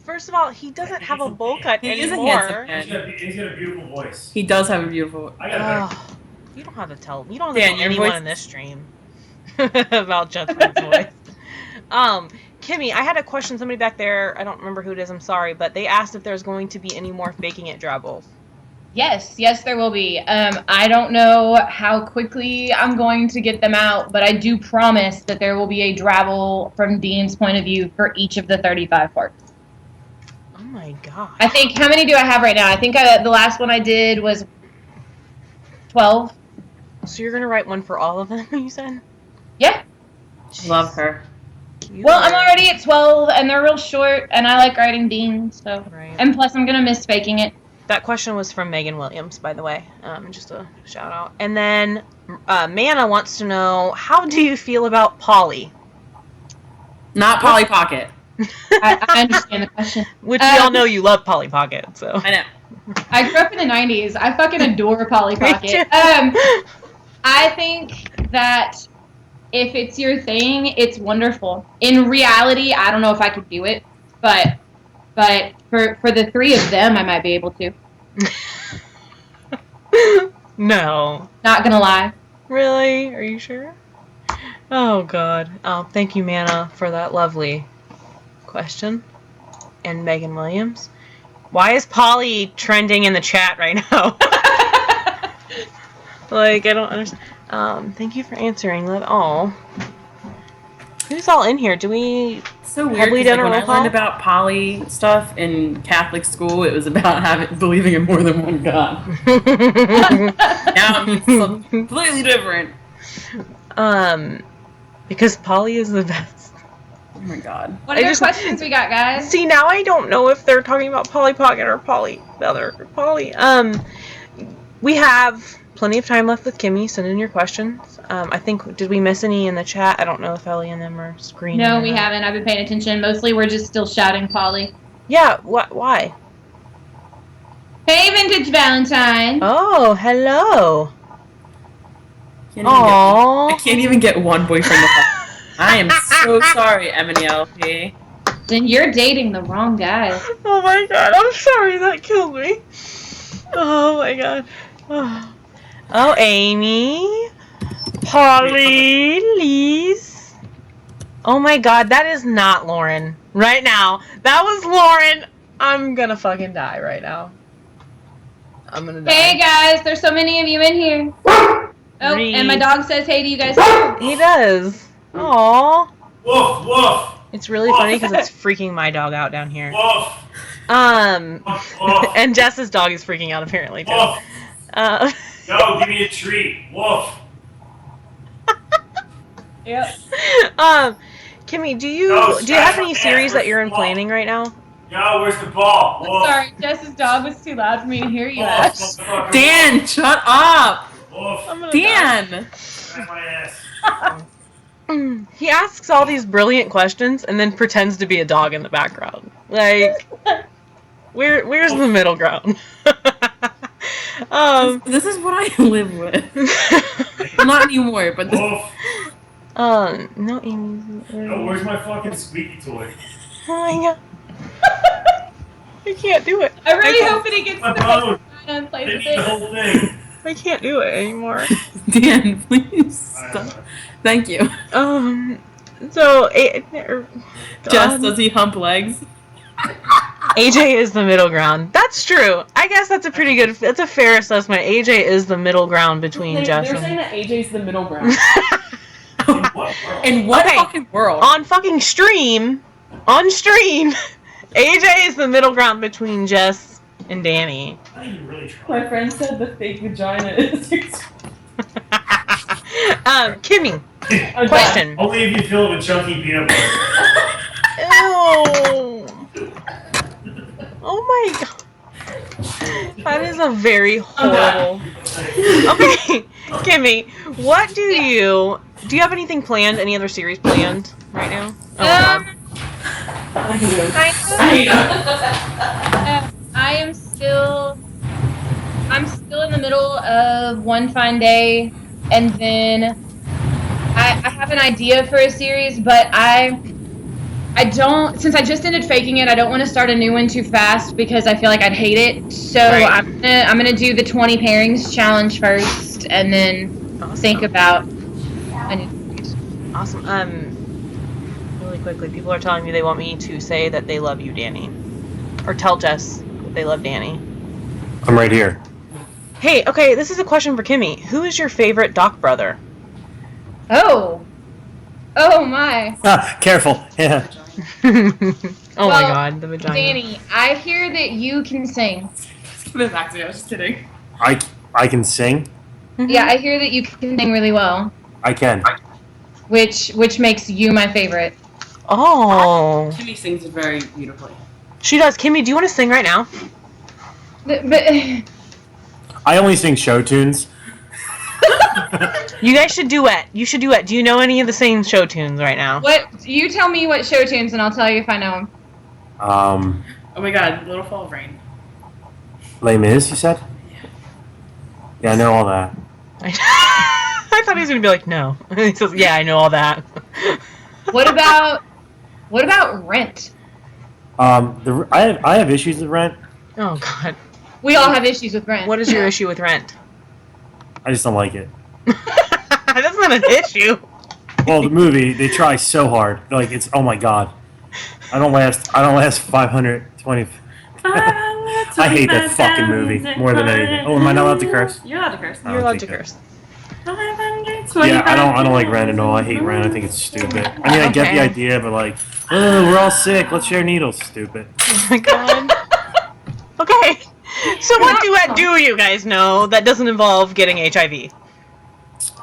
First of all, he doesn't have a bowl cut He is a anymore. handsome man. He's got a beautiful voice. He does have a beautiful. I got a better. Ugh, you don't have to tell. You don't have to Dan, tell your anyone voice- in this stream about Justin's voice. Kimmy, I had a question. Somebody back there, I don't remember who it is. I'm sorry, but they asked if there's going to be any more faking it drabbles. Yes, there will be. I don't know how quickly I'm going to get them out, but I do promise that there will be a drabble from Dean's point of view for each of the 35 parts. Oh my god. I think, how many do I have right now? I think the last one I did was 12. So you're gonna write one for all of them? You said. Yeah. Love her. You Well, I'm are- already at 12, and they're real short, and I like writing Dean, so. Right. And plus, I'm gonna miss faking it. That question was from Megan Williams, by the way. Just a shout out. And then Mana wants to know, how do you feel about Polly? Not Polly Pocket. I understand the question. Which we all know you love Polly Pocket, so. I know. I grew up in the 90s. I fucking adore Polly Me Pocket. too. I think that if it's your thing, it's wonderful. In reality, I don't know if I could do it, but for the three of them, I might be able to. No. Not gonna lie. Really? Are you sure? Oh God. Oh, thank you, Mana, for that lovely question. And Megan Williams. Why is Polly trending in the chat right now? Like, I don't understand. Thank you for answering that all. Who's all in here? Do we... So weird, Have we 'cause, done like, a when roll I call? learned about poly stuff in Catholic school, it was about believing in more than one God. Now it means something completely different. Because Polly is the best. Oh my god. What other questions we got, guys? See, now I don't know if they're talking about Polly Pocket or Polly, the other Polly. We have plenty of time left with Kimmy. Send in your questions. I think, did we miss any in the chat? I don't know if Ellie and them are screening. No, or we not. haven't. I've been paying attention. Mostly we're just still shouting Polly. Yeah, why? Hey, Vintage Valentine. Oh, hello. I Aww. can't even get one boyfriend. I am so sorry, Emily LP. Then you're dating the wrong guy. Oh my god, I'm sorry, that killed me. Oh my god. Oh, Amy. Polly, Lise. Oh my god, that is not Lauren. Right now. That was Lauren. I'm gonna fucking die right now. I'm gonna die. Hey, guys. There's so many of you in here. Oh, Reed. and my dog says hey to you guys. He does. Aww. Woof, woof, It's really funny because it's freaking my dog out down here. woof, woof, woof, And Jess's dog is freaking out apparently too. woof. Uh, Yo, give me a treat. Woof. Yep. Kimmy, do you No, have any Smash, series that you're in where's the planning right now? Yo, where's the ball? Woof. Sorry, Jess's dog was too loud for me to hear you, Woof, Ash. motherfucker. Dan, shut up! Woof. I'm gonna Dan! That's my ass. die. He asks all these brilliant questions and then pretends to be a dog in the background. Like, where's the middle ground? This is what I live with. Well, not anymore, but this. Woof. No, Amy. Yo, where's my fucking squeaky toy? Oh my god. I can't do it. I really can't- hope that he gets My the phone. and I plays need with the it. whole thing. I can't do it anymore. Dan, please stop. Thank you. So, Jess, does he hump legs? AJ is the middle ground. That's true. I guess that's a pretty good, that's a fair assessment. AJ is the middle ground between Jess They're saying and... that AJ's the middle ground. In what world? In what Okay. fucking world? on fucking stream, AJ is the middle ground between Jess and Danny. Not even really trying. My friend said the fake vagina is. Kimmy, I'm question. Only if you fill it with chunky peanut butter. Ew. Oh my god. That is a very horrible... Okay, Kimmy, what do you have anything planned? Any other series planned right now? Oh, God. I'm still in the middle of One Fine Day, and then I have an idea for a series, but I don't, since I just ended faking it, I don't want to start a new one too fast because I feel like I'd hate it. So Right. I'm gonna do the 20 pairings challenge first, and then think about a new series. Awesome. Really quickly, people are telling me they want me to say that they love you, Danny. Or tell Jess that they love Danny. I'm right here. Hey, okay, this is a question for Kimmy. Who is your favorite Doc brother? Oh my. Ah, careful. Yeah. Oh my Well, god, the vagina. Danny, I hear that you can sing. Give it back to me. I was just kidding. I can sing. Mhm. Yeah, I hear that you can sing really well, I can. which makes you my favorite. Oh. Kimmy sings it very beautifully. She does. Kimmy, do you want to sing right now? But I only sing show tunes. You guys should duet. You should duet. Do you know any of the same show tunes right now? what? You tell me what show tunes, and I'll tell you if I know them. Oh my god, Little Fall of Rain. Les Mis, you said? Yeah, I know all that. I thought he was gonna be like, no. He says, yeah, I know all that. What about Rent? I have issues with Rent. Oh god. We all have issues with Rent. What is your issue with Rent? I just don't like it. That's not an issue. Well, the movie, they try so hard. Like, it's, oh my god. I don't last 520. I hate that fucking movie more than anything. Oh, am I not allowed to curse? You're allowed to curse. You're allowed to curse. Yeah, I don't like Ren at all. I hate Ren. I think it's stupid. I mean, I get the idea, but like, oh, we're all sick. Let's share needles. Stupid. Oh my god. Okay. So what duet do you guys know that doesn't involve getting HIV?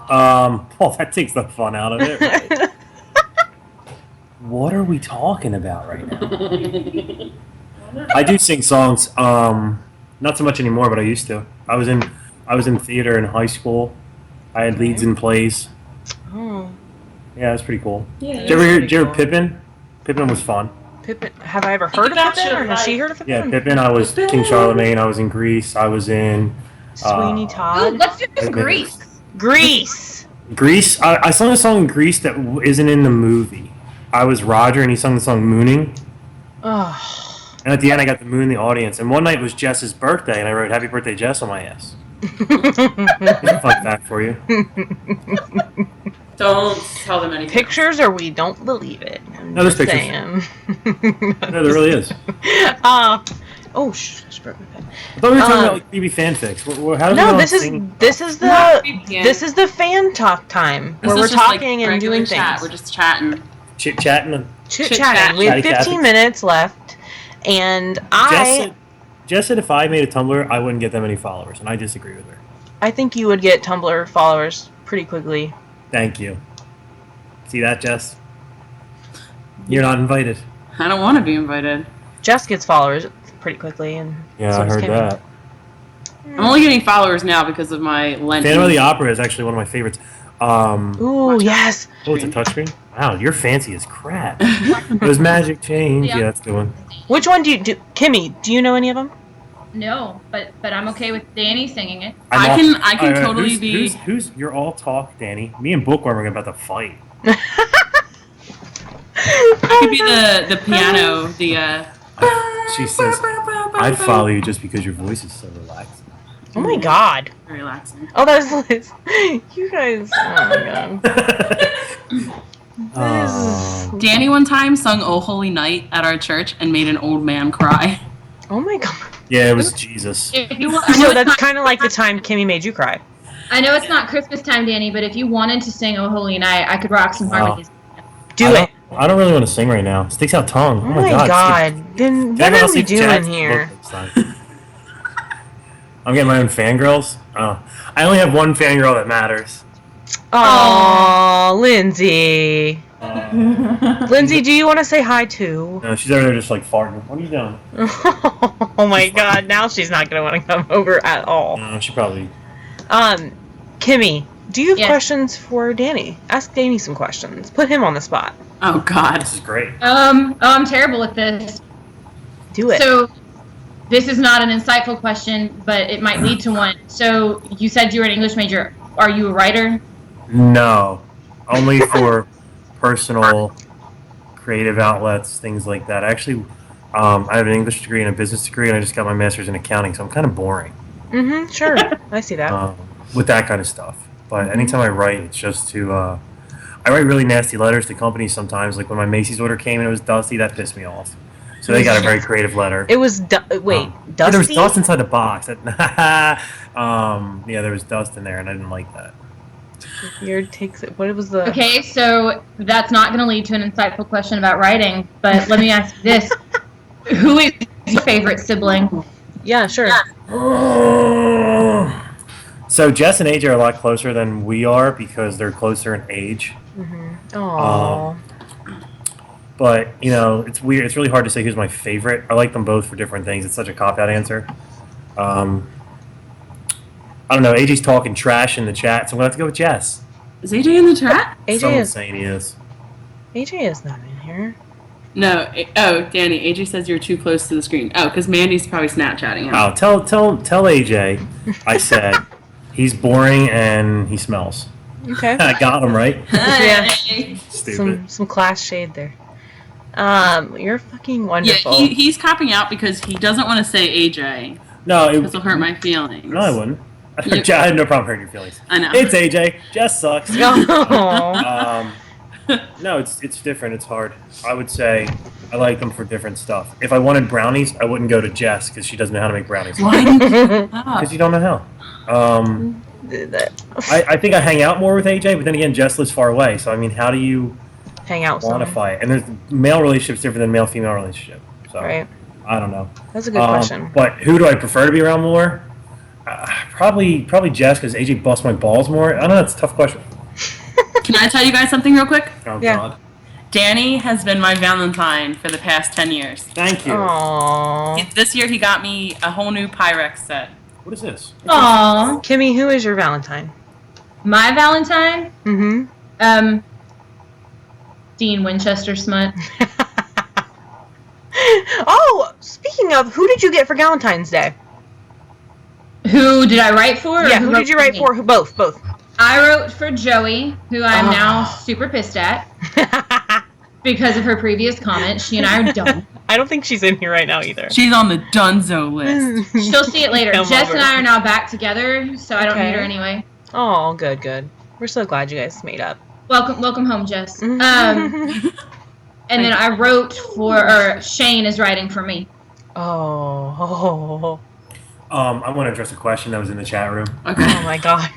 Well, that takes the fun out of it, right? What are we talking about right now? I do sing songs. Not so much anymore, but I used to. I was in theater in high school. I had leads in plays. Oh. Yeah, that's pretty cool. Yeah, Did you ever hear Pippin? Pippin was fun. Pippin. Have I ever heard of Pippin, or has she heard of Pippin? Yeah, Pippin. I was King Charlemagne. I was in Greece. I was in Sweeney Ooh, Todd. let's do this Grease. Grease. Greece. I sung a song in Greece that isn't in the movie. I was Roger, and he sung the song "Mooning." Oh. And at the end, I got the moon in the audience. And one night was Jess's birthday, and I wrote "Happy Birthday, Jess" on my ass. Here's a fun fact for you. Don't tell them anything. Pictures, or we don't believe it. No, there's pictures. Saying. No, there really is. Oh, just broke my pen. I thought we were talking about like BB fanfics. How does No, this is the fan talk time where we're talking and doing chat. things. We're just chatting. Chit chatting. Chit-chatting. We have 15 minutes left, and Jess said if I made a Tumblr, I wouldn't get that many followers, and I disagree with her. I think you would get Tumblr followers pretty quickly. Thank you. See that, Jess? You're not invited. I don't want to be invited. Jess gets followers pretty quickly, and Yeah, so I does heard Cameron. that. I'm only getting followers now because of my Lent. Phantom of the Opera is actually one of my favorites. Ooh, yes. Oh, it's a touchscreen? Wow, you're fancy as crap. Those magic chains. Yeah, that's the one. Which one do you do? Kimmy, do you know any of them? No, but I'm okay with Danny singing it. I can totally be. Who's you're all talk, Danny. Me and Bookworm are about to fight. I could be the piano, She says, I'd follow you just because your voice is so relaxing. Oh my god. Very relaxing. Oh, that was Liz. You guys. Oh my god. Danny one time sung "Oh Holy Night" at our church and made an old man cry. Oh my god. Yeah, it was Jesus. So that's kind of like the time Kimmy made you cry. I know it's not Christmas time, Danny, but if you wanted to sing "Oh Holy Night," I could rock some harmonies. Do it. I don't really want to sing right now. Sticks out tongue. Oh my god. Then what are we doing here? I'm getting my own fangirls. Oh, I only have one fangirl that matters. Aw, Lindsay. Lindsay, do you want to say hi too? No, she's over there just like farting. What are you doing? Oh my god, now she's not going to want to come over at all. No, she probably... Kimmy, do you have Yes. questions for Danny? Ask Danny some questions. Put him on the spot. Oh God. This is great. I'm terrible at this. Do it. So, this is not an insightful question, but it might lead to one. So, you said you were an English major. Are you a writer? No. Only for personal creative outlets, things like that. Actually, I have an English degree and a business degree, and I just got my master's in accounting, so I'm kind of boring Mm-hmm, sure. I see that. with that kind of stuff. But anytime I write, it's just to... I write really nasty letters to companies sometimes. Like when my Macy's order came and it was dusty, that pissed me off. So they got a very creative letter. It was... wait, There was Dusty? dust inside the box. Yeah, there was dust in there, and I didn't like that. Your takes it. What was the... Okay, so that's not going to lead to an insightful question about writing, but let me ask you this. Who is your favorite sibling? Yeah, sure. So Jess and AJ are a lot closer than we are because they're closer in age. Aww. But, you know, it's weird. It's really hard to say who's my favorite. I like them both for different things. It's such a cop-out answer. I don't know. AJ's talking trash in the chat, so I'm going to have to go with Jess. Is AJ in the chat? AJ Someone's is... saying he is. AJ is not in here. No. Oh, Danny. AJ says you're too close to the screen. Oh, because Mandy's probably Snapchatting him. Oh, tell AJ I said he's boring and he smells. Okay. I got him, right? Yeah. Stupid. Some class shade there. You're fucking wonderful. Yeah, he's copping out because he doesn't want to say AJ. No, This will hurt my feelings. No, I wouldn't. You- I have no problem hurting your feelings. I know. It's AJ. Jess sucks. Oh. No, it's different. It's hard. I would say I like them for different stuff. If I wanted brownies, I wouldn't go to Jess because she doesn't know how to make brownies. Why? Because you don't know how. I think I hang out more with AJ, but then again, Jess lives far away. So I mean, how do you Hang out with someone. quantify it? And there's male relationships different than male-female relationship. So Right. I don't know. That's a good question. But who do I prefer to be around more? Probably Jess because AJ busts my balls more. I don't know. It's a tough question. Can I tell you guys something real quick? Oh Yeah. God. Danny has been my Valentine for the past 10 years. Thank you. Aww. This year he got me a whole new Pyrex set. What is this? Aw. Kimmy, who is your Valentine? My Valentine? Mm-hmm. Dean Winchester smut. Oh, speaking of, who did you get for Valentine's Day? Who did I write for? or Yeah, who wrote did you write me? for? Who? Both. I wrote for Joey, who I'm now super pissed at because of her previous comment. She and I are done. I don't think she's in here right now either. She's on the Dunzo list. She'll see it later. Come Jess over. and I are now back together, so I don't Okay. need her anyway. Oh, good. We're so glad you guys made up. Welcome home, Jess. Mm-hmm. And then I wrote or Shane is writing for me. Oh. I want to address a question that was in the chat room. Okay. Oh my god.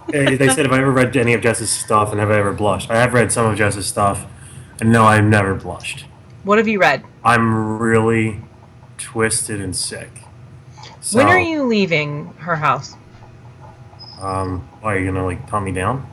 They said, have I ever read any of Jess's stuff and have I ever blushed? I have read some of Jess's stuff, and no, I've never blushed. What have you read? I'm really twisted and sick. So, When are you leaving her house? Why are you gonna hunt me down?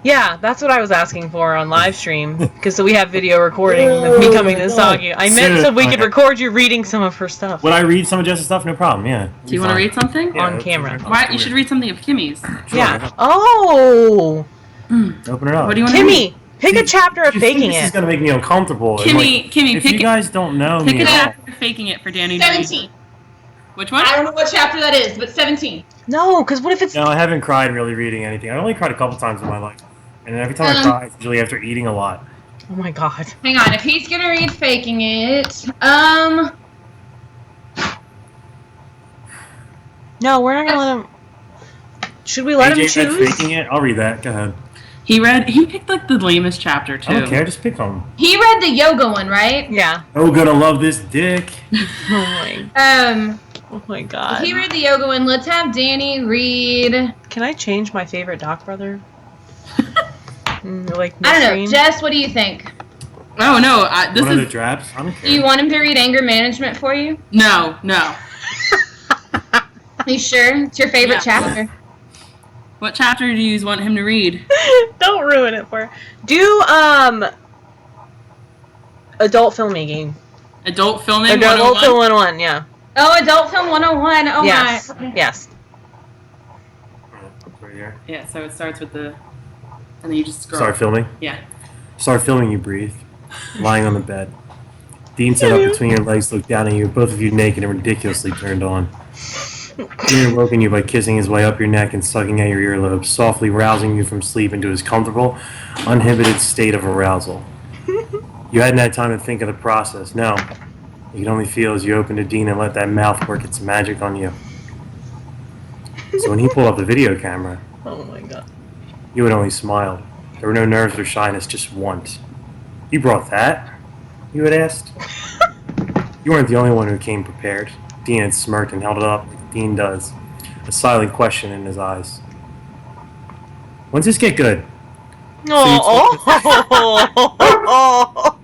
Yeah, that's what I was asking for on live stream, because so we have video recording of me coming to stalk you. I meant so we could record you reading some of her stuff Would I read some of Jess's stuff? No problem. Yeah. Do you want to read something? Yeah, on that's camera. okay. Why? You should read something of Kimmy's. Sure. Yeah. Oh, Open it up. What do you want to read? Kimmy, pick a chapter of You think faking this is it. gonna make me uncomfortable. and, Kimmy, if pick you it. guys don't know Pick me a at all, chapter faking it for Danny. to read. 17. Which one? I don't know what chapter that is, but 17. No, because what if it's... no, I haven't cried really reading anything. I only cried a couple times in my life, and every time I cry, it's usually after eating a lot. Oh my god. Hang on, if he's gonna read faking it, No, we're not gonna let him... Should we let him AJ read choose? faking it. I'll read that. Go ahead. He picked the lamest chapter too. I don't care. Just pick them. he read the yoga one, right? Yeah. Oh, gonna love this dick. Oh my god. If he read the yoga one, let's have Danny read. Can I change my favorite Doc Brother? I don't know. Mystery? Jess, what do you think? Oh no, this One of the is drafts. I don't Do care. you want him to read anger management for you? no. You sure? It's your favorite Yeah. chapter. What chapter do you want him to read? Don't ruin it for her. Do, adult filmmaking. Adult filming. Adult 101? film 101, yeah. Oh, Adult Film 101. Oh Yes. my. Yes. Right here. Yeah, so it starts with the, and then you just scroll. Start filming. Yeah. Start filming. You breathe. Lying on the bed. Dean sat up between your legs, looked down at you, both of you naked and ridiculously turned on. Dean awoken you by kissing his way up your neck and sucking at your earlobes, softly rousing you from sleep into his comfortable, uninhibited state of arousal. You hadn't had time to think of the process. No. You could only feel as you opened to Dean and let that mouth work its magic on you. So when he pulled up the video camera, Oh my god. you had only smiled. There were no nerves or shyness, just want. You brought that? You had asked. You weren't the only one who came prepared. Dean had smirked and held it up like Dean does, a silent question in his eyes. When's this get good?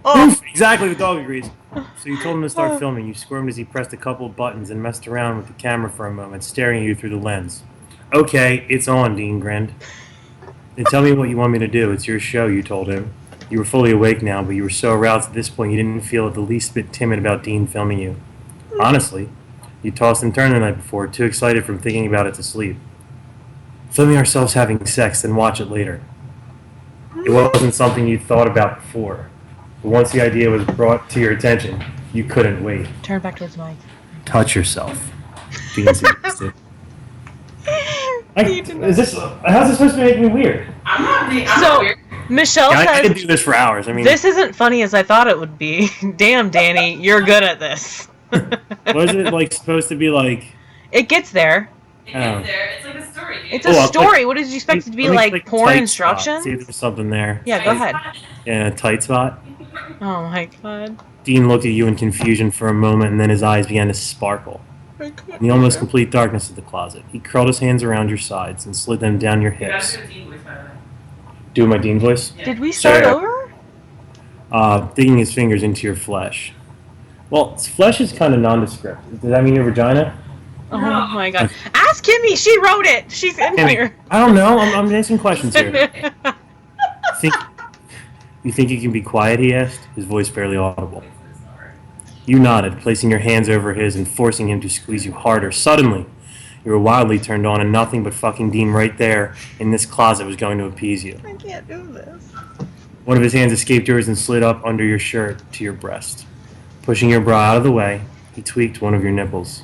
Oof, exactly, the dog agrees. So you told him to start filming. You squirmed as he pressed a couple of buttons and messed around with the camera for a moment, staring at you through the lens. Okay, it's on, Dean grinned. Then tell me what you want me to do. It's your show, you told him. You were fully awake now, but you were so aroused at this point you didn't feel the least bit timid about Dean filming you. Honestly, you tossed and turned the night before, too excited from thinking about it to sleep. Filming ourselves having sex, then watch it later. It wasn't something you'd thought about before. But once the idea was brought to your attention, you couldn't wait. Turn back towards Mike. Touch yourself. Dean suggested. How's this supposed to make me weird? I'm not being. So, Michelle I says, could do this for hours. I mean, this isn't funny as I thought it would be. Damn, Danny, you're good at this. was it supposed to be like? It gets there. It Oh. is there. It's like a story. Dude. It's a Oh, I'll story. click- What did you expect it to be Let me like? click Porn tight spot, instructions? see if there's something there. Yeah, go ahead. Yeah, tight spot. Oh my god. Dean looked at you in confusion for a moment, and then his eyes began to sparkle. In the almost complete darkness of the closet, he curled his hands around your sides and slid them down your You gotta hips. do a Dean voice, by the way. Do my Dean voice? Did we start Sure. over? Digging his fingers into your flesh. Well, flesh is kind of nondescript. Does that mean your vagina? Oh my god. Ask Kimmy. She wrote it. She's in Kimmy, here. I don't know. I'm asking questions here. You think you can be quiet? He asked, his voice barely audible. You nodded, placing your hands over his and forcing him to squeeze you harder. Suddenly, you were wildly turned on, and nothing but fucking Dean right there in this closet was going to appease you. I can't do this. One of his hands escaped yours and slid up under your shirt to your breast. Pushing your bra out of the way, he tweaked one of your nipples.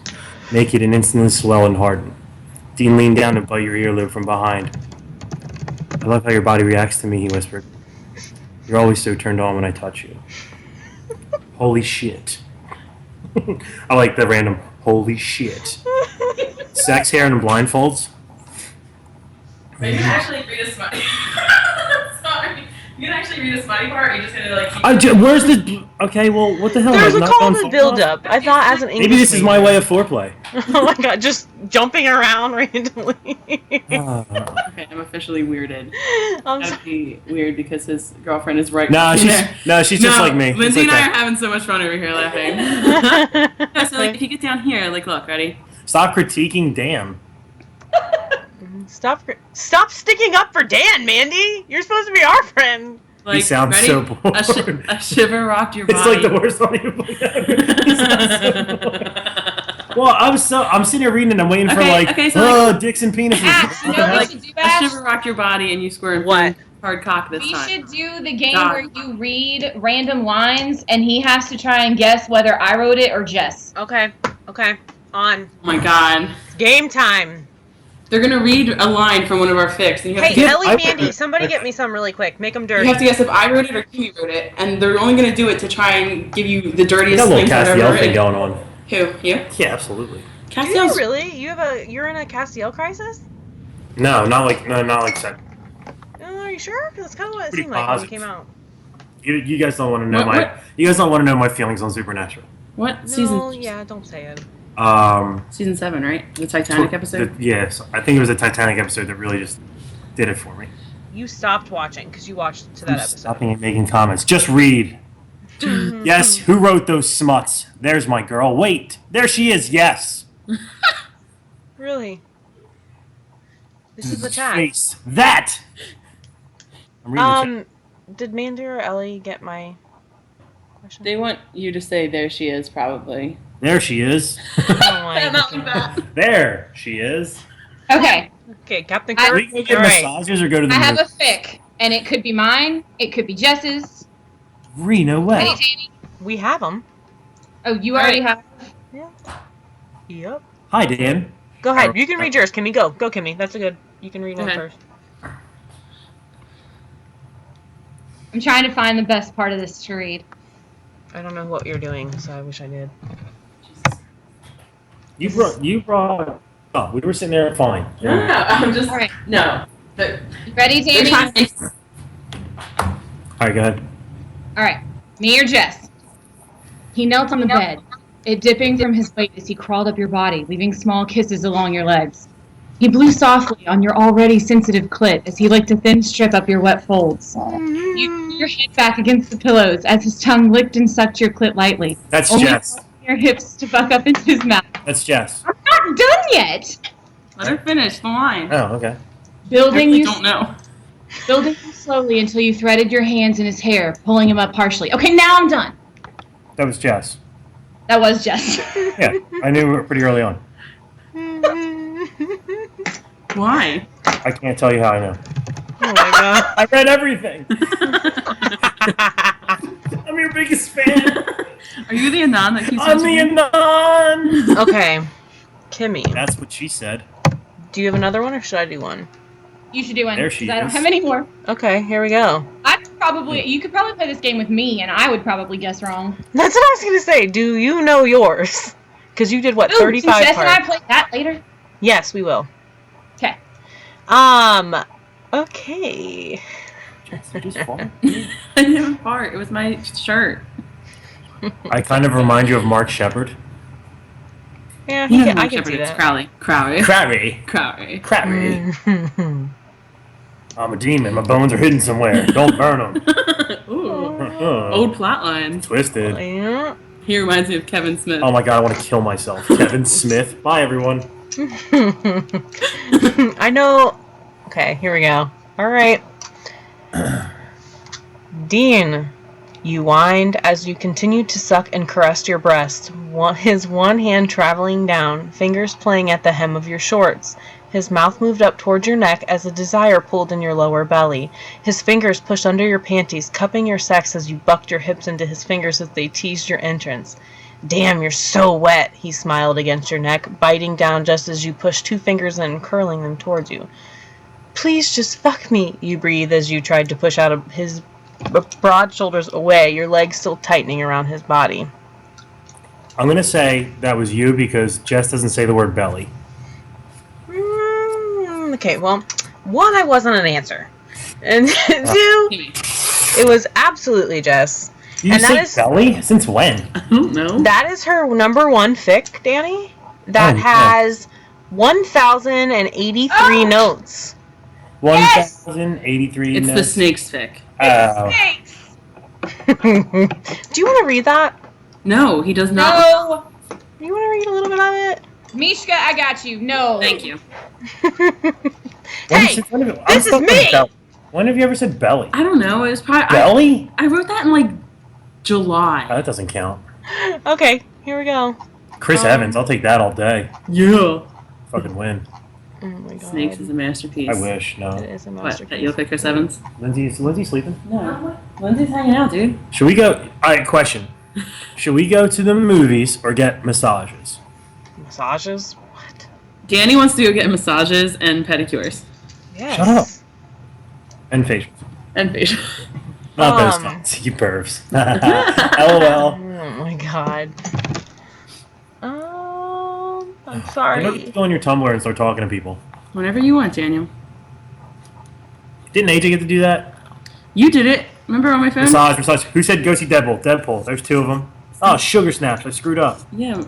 Naked and instantly swell and harden. Dean leaned down to bite your earlobe from behind. I love how your body reacts to me, he whispered. You're always so turned on when I touch you. Holy shit. I like the random, holy shit. Sex, hair, and blindfolds? But you can actually read a smutty. Sorry. You can actually read a smutty part. You're just gonna like. Where's the... Okay, well, what the hell? There's a Not call done to build up. I thought as an English Maybe this is my major- way of foreplay. Oh my god, just jumping around randomly. Okay, I'm officially weirded. I'm That'd be weird because his girlfriend is right. No, she's just like me. Lindsay It's and I okay. are having so much fun over here laughing. Yeah, so like, if you get down here, like, look, ready? Stop critiquing Dan. Stop sticking up for Dan, Mandy. You're supposed to be our friend. Like, sounds ready? so bored. A shiver rocked your body. It's like the worst one you've ever. He sounds so bored. Well, I'm sitting here reading and I'm waiting for dicks and penises. Ash, you know what we should do, A Ash? shiver rocked your body and you squirmed What? hard cock this We time. should do the game God. where you read random lines and he has to try and guess whether I wrote it or Jess. Okay. On. Oh my god. Game time. They're gonna read a line from one of our fics, and you have Hey, to guess. Ellie, Mandy, somebody get me some really quick. Make them dirty. You have to guess if I wrote it or Kimmy wrote it, and they're only gonna do it to try and give you the You dirtiest got a little things I've ever Castiel thing written. going on. Who? You? Yeah, absolutely. Do you Castiel's really? You're in a Castiel crisis? No, not like that. Are you sure? Because that's kind of what it Pretty seemed like when it positive. came out. You guys don't want to know What- You guys don't want to know my feelings on Supernatural. what No, season? yeah, don't say it. Season 7, right? The Titanic episode. Yes, I think it was a Titanic episode that really just did it for me. You stopped watching because you watched to that episode. Stopping and making comments. Just read. Yes, who wrote those smuts? There's my girl. Wait, there she is. Yes. Really? This is the chat. Face. That. I'm reading the chat. Did Mandy or Ellie get my question? They want you to say "there she is," probably. There she is. Oh my God. There she is. Okay, Okay, Captain I- Kirk. We can get All right. massages or go to the I have a movies. fic, and it could be mine, it could be Jess's. Ree, no way. Ready, Jamie? We have them. Oh, you already have. Yep. Hi, Dan. Go ahead. You can read yours, Kimmy. Go, Kimmy. That's a good. You can read one Okay. first. I'm trying to find the best part of this to read. I don't know what you're doing, so I wish I did. You brought. Oh, we were sitting there fine. No, I'm just All right. no. Ready, They're Jamie? trying to All right, go ahead. All right, me or Jess? He knelt on the bed, it dipping from his weight as he crawled up your body, leaving small kisses along your legs. He blew softly on your already sensitive clit as he licked a thin strip up your wet folds. You threw your head back against the pillows as his tongue licked and sucked your clit lightly. That's Only Jess. causing your hips to buck up into his mouth. That's Jess. I'm not done yet. let her finish the line. Oh, okay. I Building really you don't know. Building him slowly until you threaded your hands in his hair, pulling him up partially. Okay, now I'm done. That was Jess. That was Jess. Yeah, I knew pretty early on. Why? I can't tell you how I know. Oh my God. I read everything. I'm your biggest fan. Are you the Anon that keeps I'm the Anon. Okay, Kimmy. That's what she said. Do you have another one, or should I do one? You should do one. There she 'cause I don't is. have any more. Okay, here we go. You could probably play this game with me, and I would probably guess wrong. That's what I was gonna say. Do you know yours? Because you did what, Ooh, 35 can Jess and I parts? play that later? Yes, we will. Okay. Okay. Jess, you just fart. I didn't fart. It was my shirt. I kind of remind you of Mark Shepard. Yeah, You know I Mark can Shepard, see it's that. Crowley. Crabby. Crowley. I'm a demon. My bones are hidden somewhere. Don't burn them. Ooh. Old plotline. Twisted. Yeah. He reminds me of Kevin Smith. Oh my god, I want to kill myself. Kevin Smith. Bye, everyone. I know. Okay, here we go. All right. Dean, you whined as you continued to suck and caressed your breast, his one hand traveling down, fingers playing at the hem of your shorts. His mouth moved up towards your neck as a desire pulled in your lower belly. His fingers pushed under your panties, cupping your sex as you bucked your hips into his fingers as they teased your entrance. Damn, you're so wet, he smiled against your neck, biting down just as you pushed 2 fingers in, curling them towards you. Please just fuck me, you breathed as you tried to push out of his broad shoulders away, your legs still tightening around his body. I'm going to say that was you because Jess doesn't say the word belly. Okay, well, 1, I wasn't an answer. And 2, it was absolutely Jess. You And that say is- belly? Since when? I don't know. That is her number 1 fic, Danny. That Oh, yeah. has 1,083 notes. 1,083 It's the notes. snakes fic. Oh. Do you want to read that? No, he does not. No! Do you want to read a little bit of it? Mishka, I got you. No. Thank you. Hey, this is me! When have you ever said belly? I don't know. It was probably. Belly? I wrote that in like July. Oh, that doesn't count. Okay, here we go. Chris Evans, I'll take that all day. Yeah. Fucking win. Oh my god. Snakes is a masterpiece. I wish. No. It is a What? masterpiece. That you look like Chris Evans? Is Lindsay sleeping? No. Lindsay's hanging out, dude. Should we go? Alright, question. Should we go to the movies or get massages? Massages? What? Danny wants to go get massages and pedicures Yes. Shut up. And facials. and facial. Not those Um. kinds. You pervs. LOL. Oh my god. I'm I sorry. know you go on your Tumblr and start talking to people. Whenever you want, Daniel. Didn't AJ get to do that? You did it. Remember on my phone? Massage. Who said go see Deadpool? Deadpool. There's 2 of them. Oh, sugar snaps. I screwed up. Yeah.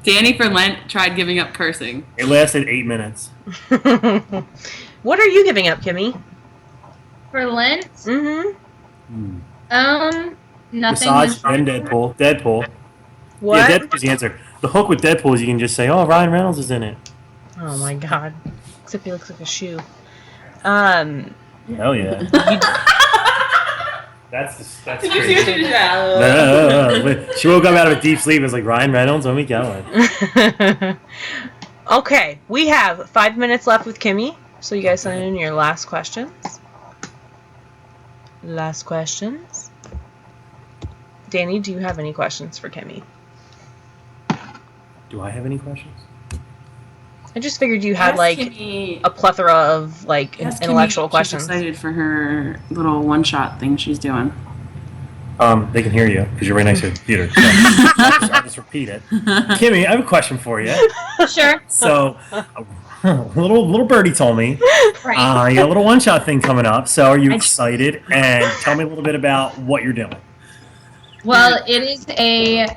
Danny for Lent tried giving up cursing. It lasted 8 minutes. What are you giving up, Kimmy? For Lent? Mm-hmm. Nothing. Massage and Deadpool. Deadpool. What? Yeah, Deadpool's the answer. The hook with Deadpool is you can just say, oh, Ryan Reynolds is in it. Oh my god. Except he looks like a shoe. Hell yeah. That's crazy. She woke up out of a deep sleep and was like, Ryan Reynolds, when we going? Okay, we have 5 minutes left with Kimmy. So you guys send in your last questions. Last questions. Danny, do you have any questions for Kimmy? Do I have any questions? I just figured you had Ask like Kimmy- a plethora of like ask intellectual Kimmy if questions. She's excited for her little one-shot thing she's doing. They can hear you because you're right next to the computer. So I'll just repeat it. Kimmy, I have a question for you. Sure. So, little birdie told me Right. you got a little one-shot thing coming up. So, are you excited? And tell me a little bit about what you're doing. Well, it is a.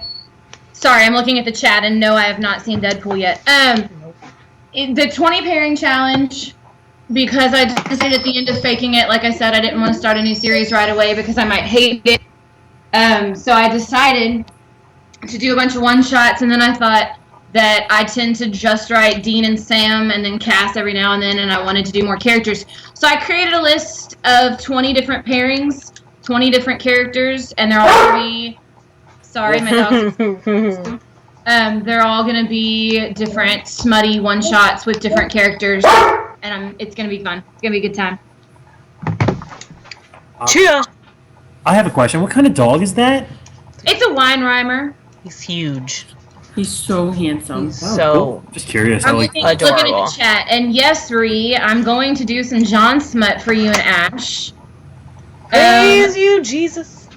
Sorry, I'm looking at the chat, and no, I have not seen Deadpool yet. The 20 pairing challenge, because I decided at the end of faking it, like I said, I didn't want to start a new series right away because I might hate it. So I decided to do a bunch of one-shots, and then I thought that I tend to just write Dean and Sam and then cast every now and then, and I wanted to do more characters. So I created a list of 20 different pairings, 20 different characters, and they're all going to be... Sorry, my dog. They're all going to be different smutty one-shots with different characters, and it's going to be fun. It's going to be a good time. Cheer. I have a question. What kind of dog is that? It's a wine rhymer. He's huge. He's so handsome. He's so Just curious. I'm I looking, like. looking adorable. at the chat, and yes, Ree, I'm going to do some John Smut for you and Ash. Praise you, Jesus.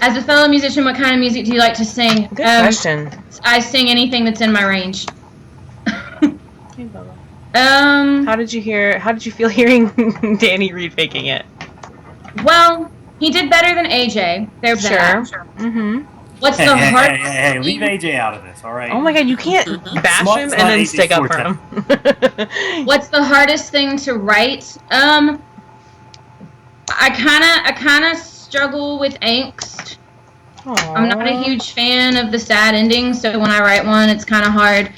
As a fellow musician, what kind of music do you like to sing? Good question. I sing anything that's in my range. Hey, Bubba. Um. How did you feel hearing Danny read faking it? Well, he did better than AJ. There's that. Sure. Mm-hmm. What's Hey, the hey, hard? hey, hey, hey, leave AJ out of this, all right? Oh my god, you can't bash Smart- him and smart then AJ's stick up for forte. him. What's the hardest thing to write? I kind of struggle with angst. I'm not a Aw. huge fan of the sad ending, so when I write one, it's kind of hard.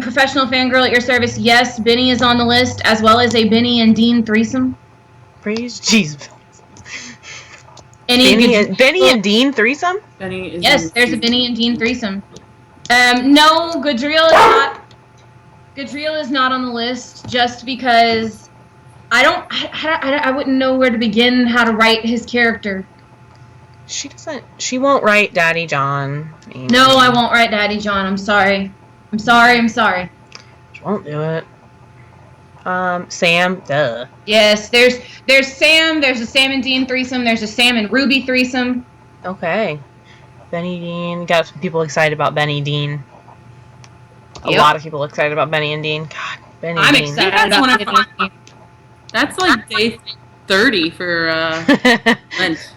Professional fangirl at your service. Yes, Benny is on the list, as well as a Benny and Dean threesome. Praise Jesus. Any Benny and Dean threesome? Benny is Yes, in there's a season- Benny and Dean threesome. No, Gadriel is not. Gadriel is not on the list just because I wouldn't know where to begin how to write his character. She won't write Daddy John. No, I won't write Daddy John. I'm sorry. I'm sorry. She won't do it. Sam, duh. Yes, there's Sam, there's a Sam and Dean threesome, there's a Sam and Ruby threesome. Okay. Benny Dean. Got some people excited about Benny Dean. A Yep. lot of people excited about Benny and Dean. God, Benny I'm Dean. excited That's about one of Benny my- and Dean. That's like day 30 for Lent.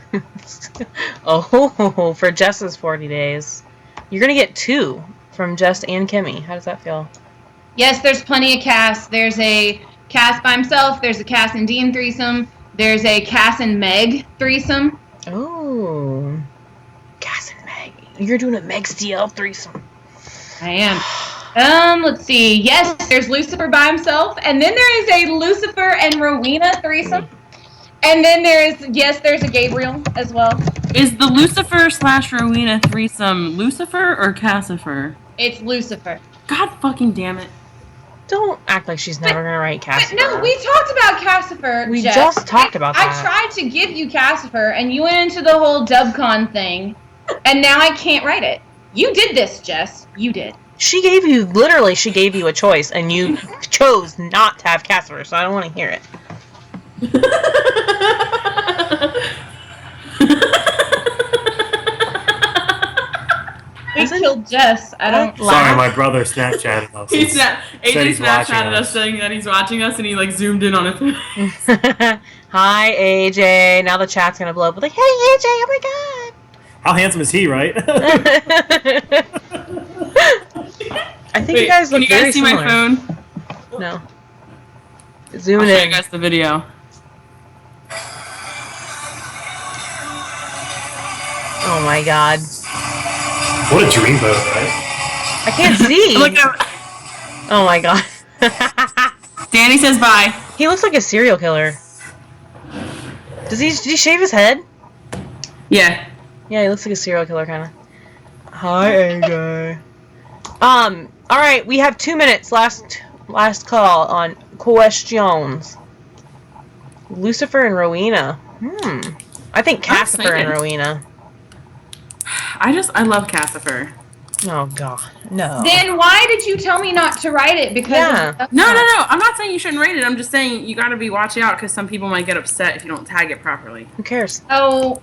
Oh, for Jess's 40 days. You're going to get 2 from Jess and Kimmy. How does that feel? Yes, there's plenty of Cass. There's a Cass by himself, there's a Cass and Dean threesome, there's a Cass and Meg threesome. Oh. Cass and Meg. You're doing a Meg Steele threesome. I am. Let's see. Yes, there's Lucifer by himself, and then there is a Lucifer and Rowena threesome. And then there's a Gabriel as well. Is the Lucifer / Rowena threesome Lucifer or Cassifer? It's Lucifer. God fucking damn it. Don't act like she's never going to write Cass. But no, we talked about Cassifer. We Jeff. just talked about that. I tried to give you Cassifer, and you went into the whole DubCon thing, and now I can't write it. You did this, Jess. You did. She gave you a choice, and you chose not to have Cassifer, so I don't want to hear it. We killed Jess. I don't. Sorry, my brother Snapchatted us. He's not. Said AJ he's watching Snapchatted us us. saying that he's watching us, and he like zoomed in on it. Hi, AJ. Now the chat's going to blow up with like, hey, AJ, oh How handsome is he, right? my god. I think Wait, you guys can look you very guys see similar. my phone? No. I'll Zoom show it you in. guys the video. Oh my god. What a dreamboat, right? I can't see. Look at Oh my god. Danny says bye. He looks like a serial killer. Did he shave his head? Yeah. Yeah, he looks like a serial killer kind of. Hi, AJ. Alright, we have 2 minutes. Last call on questions. Lucifer and Rowena. I think I'm Cassifer and excited. Rowena. I love Cassifer. Oh god. No. Then why did you tell me not to write it? Because Yeah. No. I'm not saying you shouldn't rate it. I'm just saying you gotta be watching out because some people might get upset if you don't tag it properly. Who cares? Oh,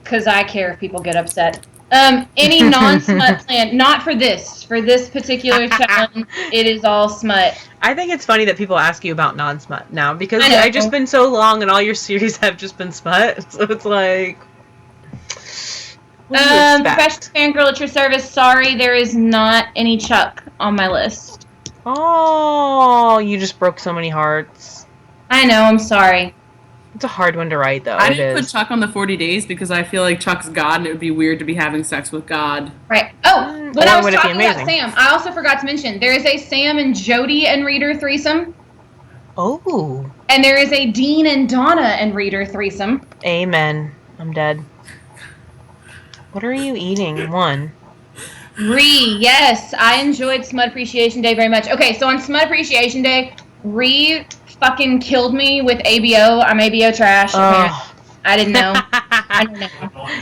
because I care if people get upset. Any non-smut plan? Not for this. For this particular challenge, it is all smut. I think it's funny that people ask you about non-smut now because I know. I've just been so long and all your series have just been smut. So it's like, what do you expect? Professional fangirl at your service. Sorry, there is not any Chuck on my list. Oh, you just broke so many hearts. I know. I'm sorry. It's a hard one to write, though. I It didn't put is. Chuck on the 40 days because I feel like Chuck's God and it would be weird to be having sex with God. Right. Oh, when Or I was would it be talking about amazing? Sam, I also forgot to mention there is a Sam and Jody and Reader threesome, Oh, and there is a Dean and Donna and Reader threesome. amen. I'm dead. What are you eating? One. Yes, I enjoyed Smut Appreciation Day very much. Okay, so on Smut Appreciation Day, fucking killed me with ABO. I'm ABO trash. Oh. I didn't know. I don't know.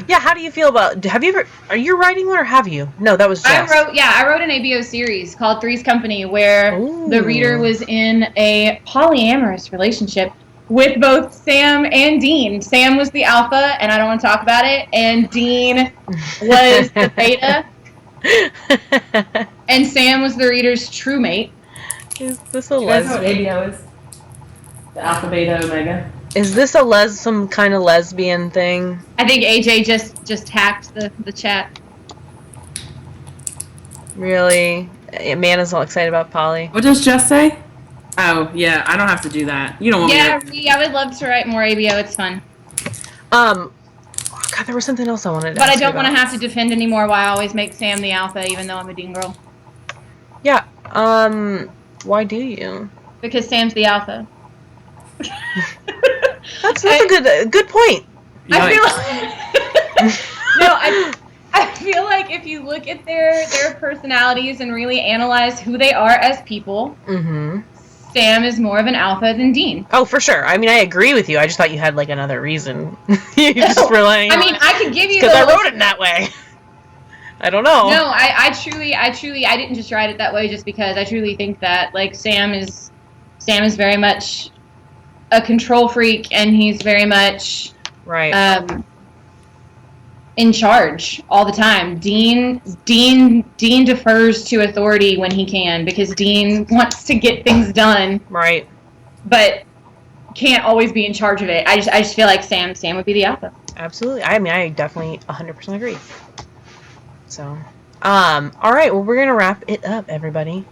Yeah, how do you feel about? Have you ever? Are you writing one or have you? No, that was Jess. I wrote an ABO series called Three's Company where Ooh. the reader was in a polyamorous relationship with both Sam and Dean. Sam was the alpha, and I don't want to talk about it, and Dean was the beta, and Sam was the reader's true mate. Is this a You guys know what lesbian? ABO is? The alpha, beta, omega. Is this some kind of lesbian thing? I think AJ just hacked the chat. Really? Amanda's all excited about Polly. What does Jess say? Oh, yeah, I don't have to do that. You don't want Yeah, me to... I would love to write more ABO. It's fun. Oh God, there was something else I wanted to But I ask you don't want to about. have to defend anymore why I always make Sam the alpha, even though I'm a Dean girl. Yeah, why do you? Because Sam's the alpha. That's a good point. I feel Yikes. like... No, I feel like if you look at their personalities and really analyze who they are as people, Mm-hmm. Sam is more of an alpha than Dean. Oh, for sure. I mean, I agree with you. I just thought you had like another reason. You just were like, I mean, I could give you because I wrote it that way. I don't know. No, I truly, I didn't just write it that way just because I truly think that like Sam is very much a control freak and he's very much Right. in charge all the time. Dean defers to authority when he can because Dean wants to get things done, Right. but can't always be in charge of it. I just feel like Sam would be the alpha. Absolutely. I mean, I definitely 100% agree. So, all right. Well, we're gonna wrap it up, everybody.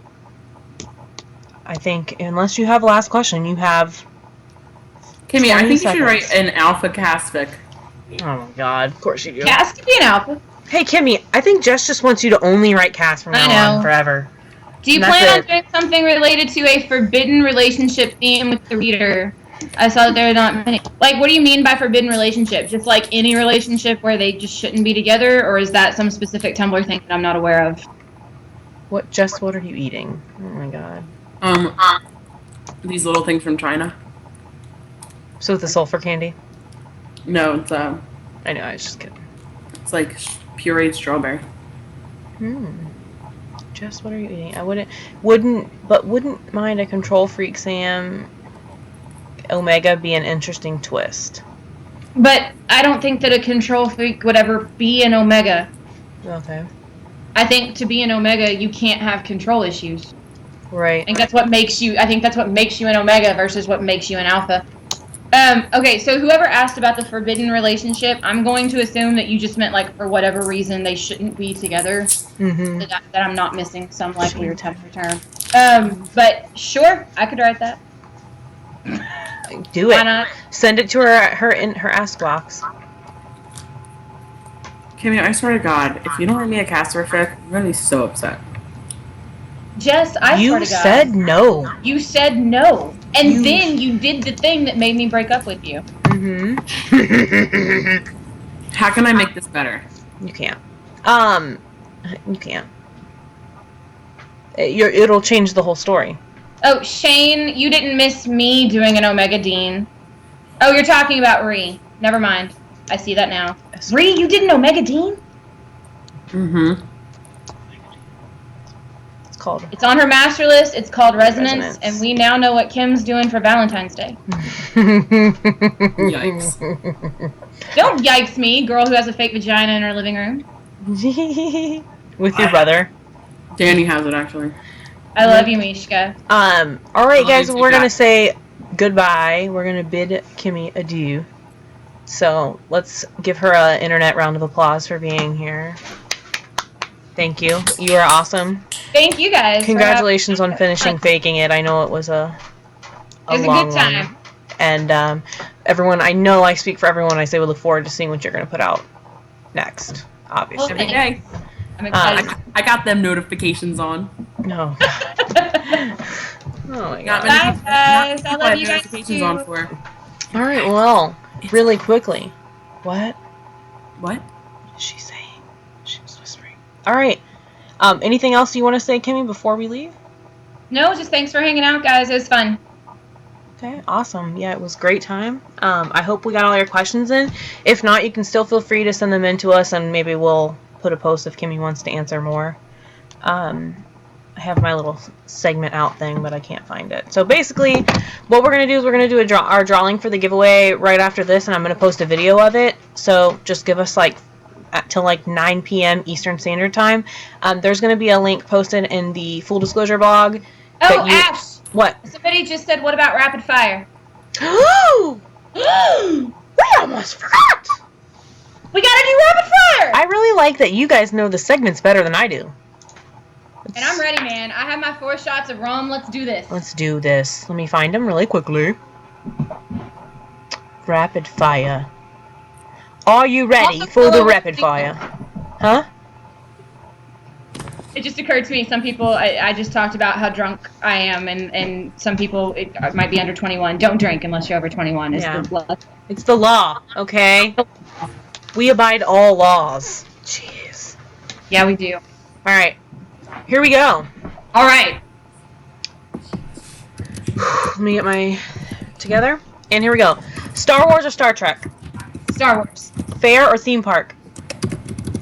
I think, unless you have a last question, you have. Kimmy, 20 I think you should seconds. write an alpha cast fic. Oh my God! Of course you do. Cass could be an alpha. Hey, Kimmy, I think Jess just wants you to only write Cass from I now on know. forever. Do you And that's plan on it. doing something related to a forbidden relationship theme with the reader? I saw that there are not many. Like, what do you mean by forbidden relationship? Just like any relationship where they just shouldn't be together, or is that some specific Tumblr thing that I'm not aware of? What, Jess? What are you eating? Oh my God! These little things from China. So the sulfur candy? No, it's I know. I was just kidding. it's like pureed strawberry. Jess, what are you eating? I wouldn't mind a control freak Sam Omega be an interesting twist. But I don't think that a control freak would ever be an Omega. Okay. I think to be an Omega, you can't have control issues. Right. I think that's what makes you an Omega versus what makes you an Alpha. Okay, so whoever asked about the forbidden relationship, I'm going to assume that you just meant, like, for whatever reason they shouldn't be together. Mm-hmm. That I'm not missing some, like, weird Tumblr term. But sure, I could write that. Do Why it. not? Send it to her in her ask box. Kimmy, I swear to God, if you don't write me a caster fic, I'm gonna be so upset. Jess, I swear You to God. said no. You said no. And then you did the thing that made me break up with you. Mm-hmm. How can I make this better? You can't. You can't. It'll change the whole story. Oh, Shane, you didn't miss me doing an Omega Dean. Oh, you're talking about Ree. Never mind. I see that now. Ree, you did an Omega Dean? Mm-hmm. It's called. It's on her master list. It's called Resonance, Resonance. and we now know what Kim's doing for Valentine's Day. Yikes. Don't yikes me, girl who has a fake vagina in her living room. With your brother. Danny has it, actually. I love you, Mishka. All right, Love guys, you too, we're gonna Jack. say goodbye. We're gonna bid Kimmy adieu. So let's give her an internet round of applause for being here. Thank you. You are awesome. Thank you guys. for Congratulations having on finishing Faking It. I know it was a It was a long good time. one. And everyone, I know I speak for everyone. I say we look forward to seeing what you're going to put out next, obviously. Every day. I'm excited. I got them notifications on. No. Oh my Not god. many Bye, people, guys. not I love many people you have guys, notifications too. on for. All right, well, really quickly. What? What? What is she saying? She was whispering. All right. Anything else you want to say, Kimmy, before we leave? No, just thanks for hanging out, guys. It was fun. Okay, awesome. Yeah, it was a great time. I hope we got all your questions in. If not, you can still feel free to send them in to us, and maybe we'll put a post if Kimmy wants to answer more. I have my little segment out thing, but I can't find it. So basically, what we're going to do is we're going to do our drawing for the giveaway right after this, and I'm going to post a video of it. So just give us like till like 9 p.m. Eastern Standard Time. There's going to be a link posted in the Full Disclosure blog. Oh, Ash! What? Somebody just said, what about rapid fire? We almost forgot! We gotta do rapid fire! I really like that you guys know the segments better than I do. And I'm ready, man. I have my 4 shots of rum. Let's do this. Let's do this. Let me find them really quickly. Rapid fire. Are you ready for the rapid fire? Huh? It just occurred to me, some people, I just talked about how drunk I am, and some people, it might be under 21. Don't drink unless you're over 21. Yeah. It's the law, okay? We abide all laws. Jeez. Yeah, we do. Alright. Here we go. All right. Let me get my together. And here we go. Star Wars or Star Trek? Star Wars. Fair or theme park?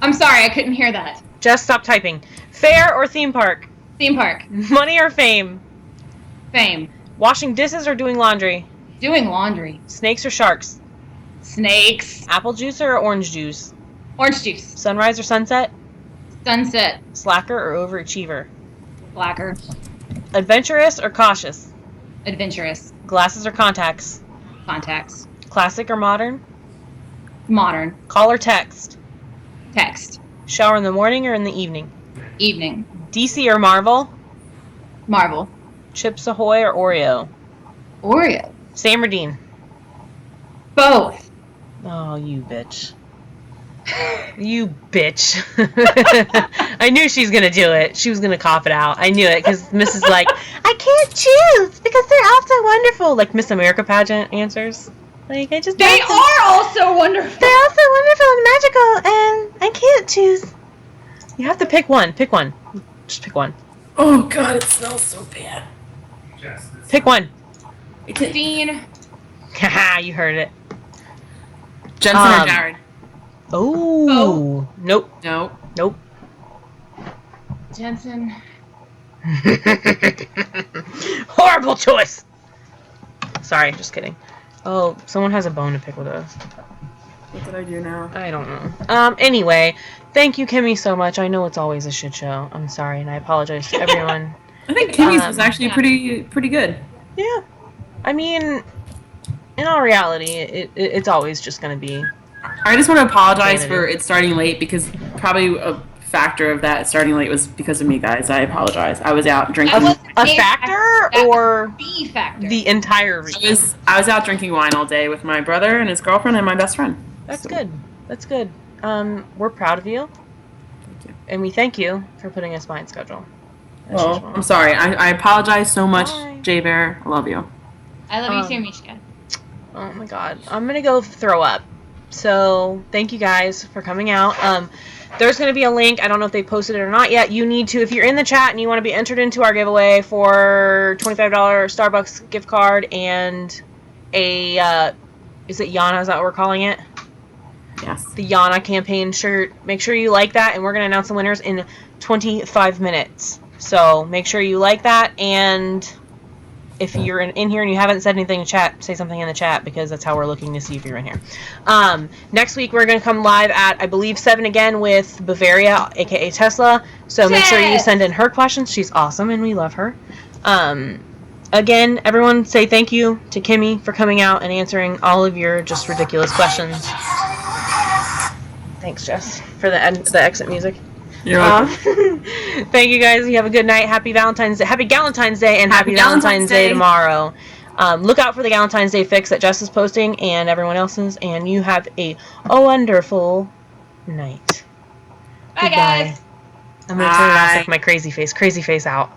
I'm sorry, I couldn't hear that. Just stop typing. Fair or theme park? Theme park. Money or fame? Fame. Washing dishes or doing laundry? Doing laundry. Snakes or sharks? Snakes. Apple juice or orange juice? Orange juice. Sunrise or sunset? Sunset. Slacker or overachiever? Blacker. Adventurous or cautious? Adventurous. Glasses or contacts? Contacts. Classic or modern? Modern. Call or text? Text. Shower in the morning or in the evening? Evening. DC or Marvel? Marvel. Chips Ahoy or Oreo? Oreo. Sam or Dean? Both. Oh, you bitch. You bitch. I knew she was going to do it. She was going to cough it out. I knew it because Miss is like, I can't choose because they're all so wonderful. Like Miss America pageant answers. Like, I just They are also wonderful. They're all so wonderful and magical, and I can't choose. You have to pick one. Pick one. Just pick one. Oh god, it smells so bad. Pick one. Dean. Haha, you heard it. Jensen or Jared? Oh. Nope. No. Nope. Jensen. Horrible choice. Sorry, just kidding. Oh, someone has a bone to pick with us. What did I do now? I don't know. Anyway, thank you, Kimmy, so much. I know it's always a shit show. I'm sorry, and I apologize to everyone. I think Kimmy's was actually pretty good. Yeah. I mean, in all reality, it's always just going to be... I just want to apologize for it starting late because probably a factor of that starting late was because of me, guys. I apologize. I was out drinking. A factor or B factor? the entire reason? I was out drinking wine all day with my brother and his girlfriend and my best friend. That's good. That's good. We're proud of you. Thank you. And we thank you for putting us behind schedule. Well, I'm sorry. I apologize so much, Bye. Jay Bear. I love you. I love you too, Mishka. Oh my god. I'm going to go throw up. So, thank you guys for coming out. There's going to be a link. I don't know if they posted it or not yet. You need to, if you're in the chat and you want to be entered into our giveaway for $25 Starbucks gift card and a, is it Yana? Is that what we're calling it? Yes. The Yana campaign shirt. Make sure you like that, and we're going to announce the winners in 25 minutes. So, make sure you like that, and if you're in here and you haven't said anything in chat, say something in the chat because that's how we're looking to see if you're in here. Next week we're going to come live at, I believe, 7 again with Bavaria, aka Tesla. So make sure you send in her questions. She's awesome and we love her. Again, everyone say thank you to Kimmy for coming out and answering all of your just ridiculous questions. Thanks, Jess, for the exit music. You're welcome. Thank you guys. You have a good night. Happy Valentine's Day. Happy Galentine's Day and happy Valentine's Day tomorrow. Look out for the Galentine's Day fix that Jess is posting and everyone else's. And you have a wonderful night. Bye, guys. I'm going to turn it off with my crazy face. Crazy face out.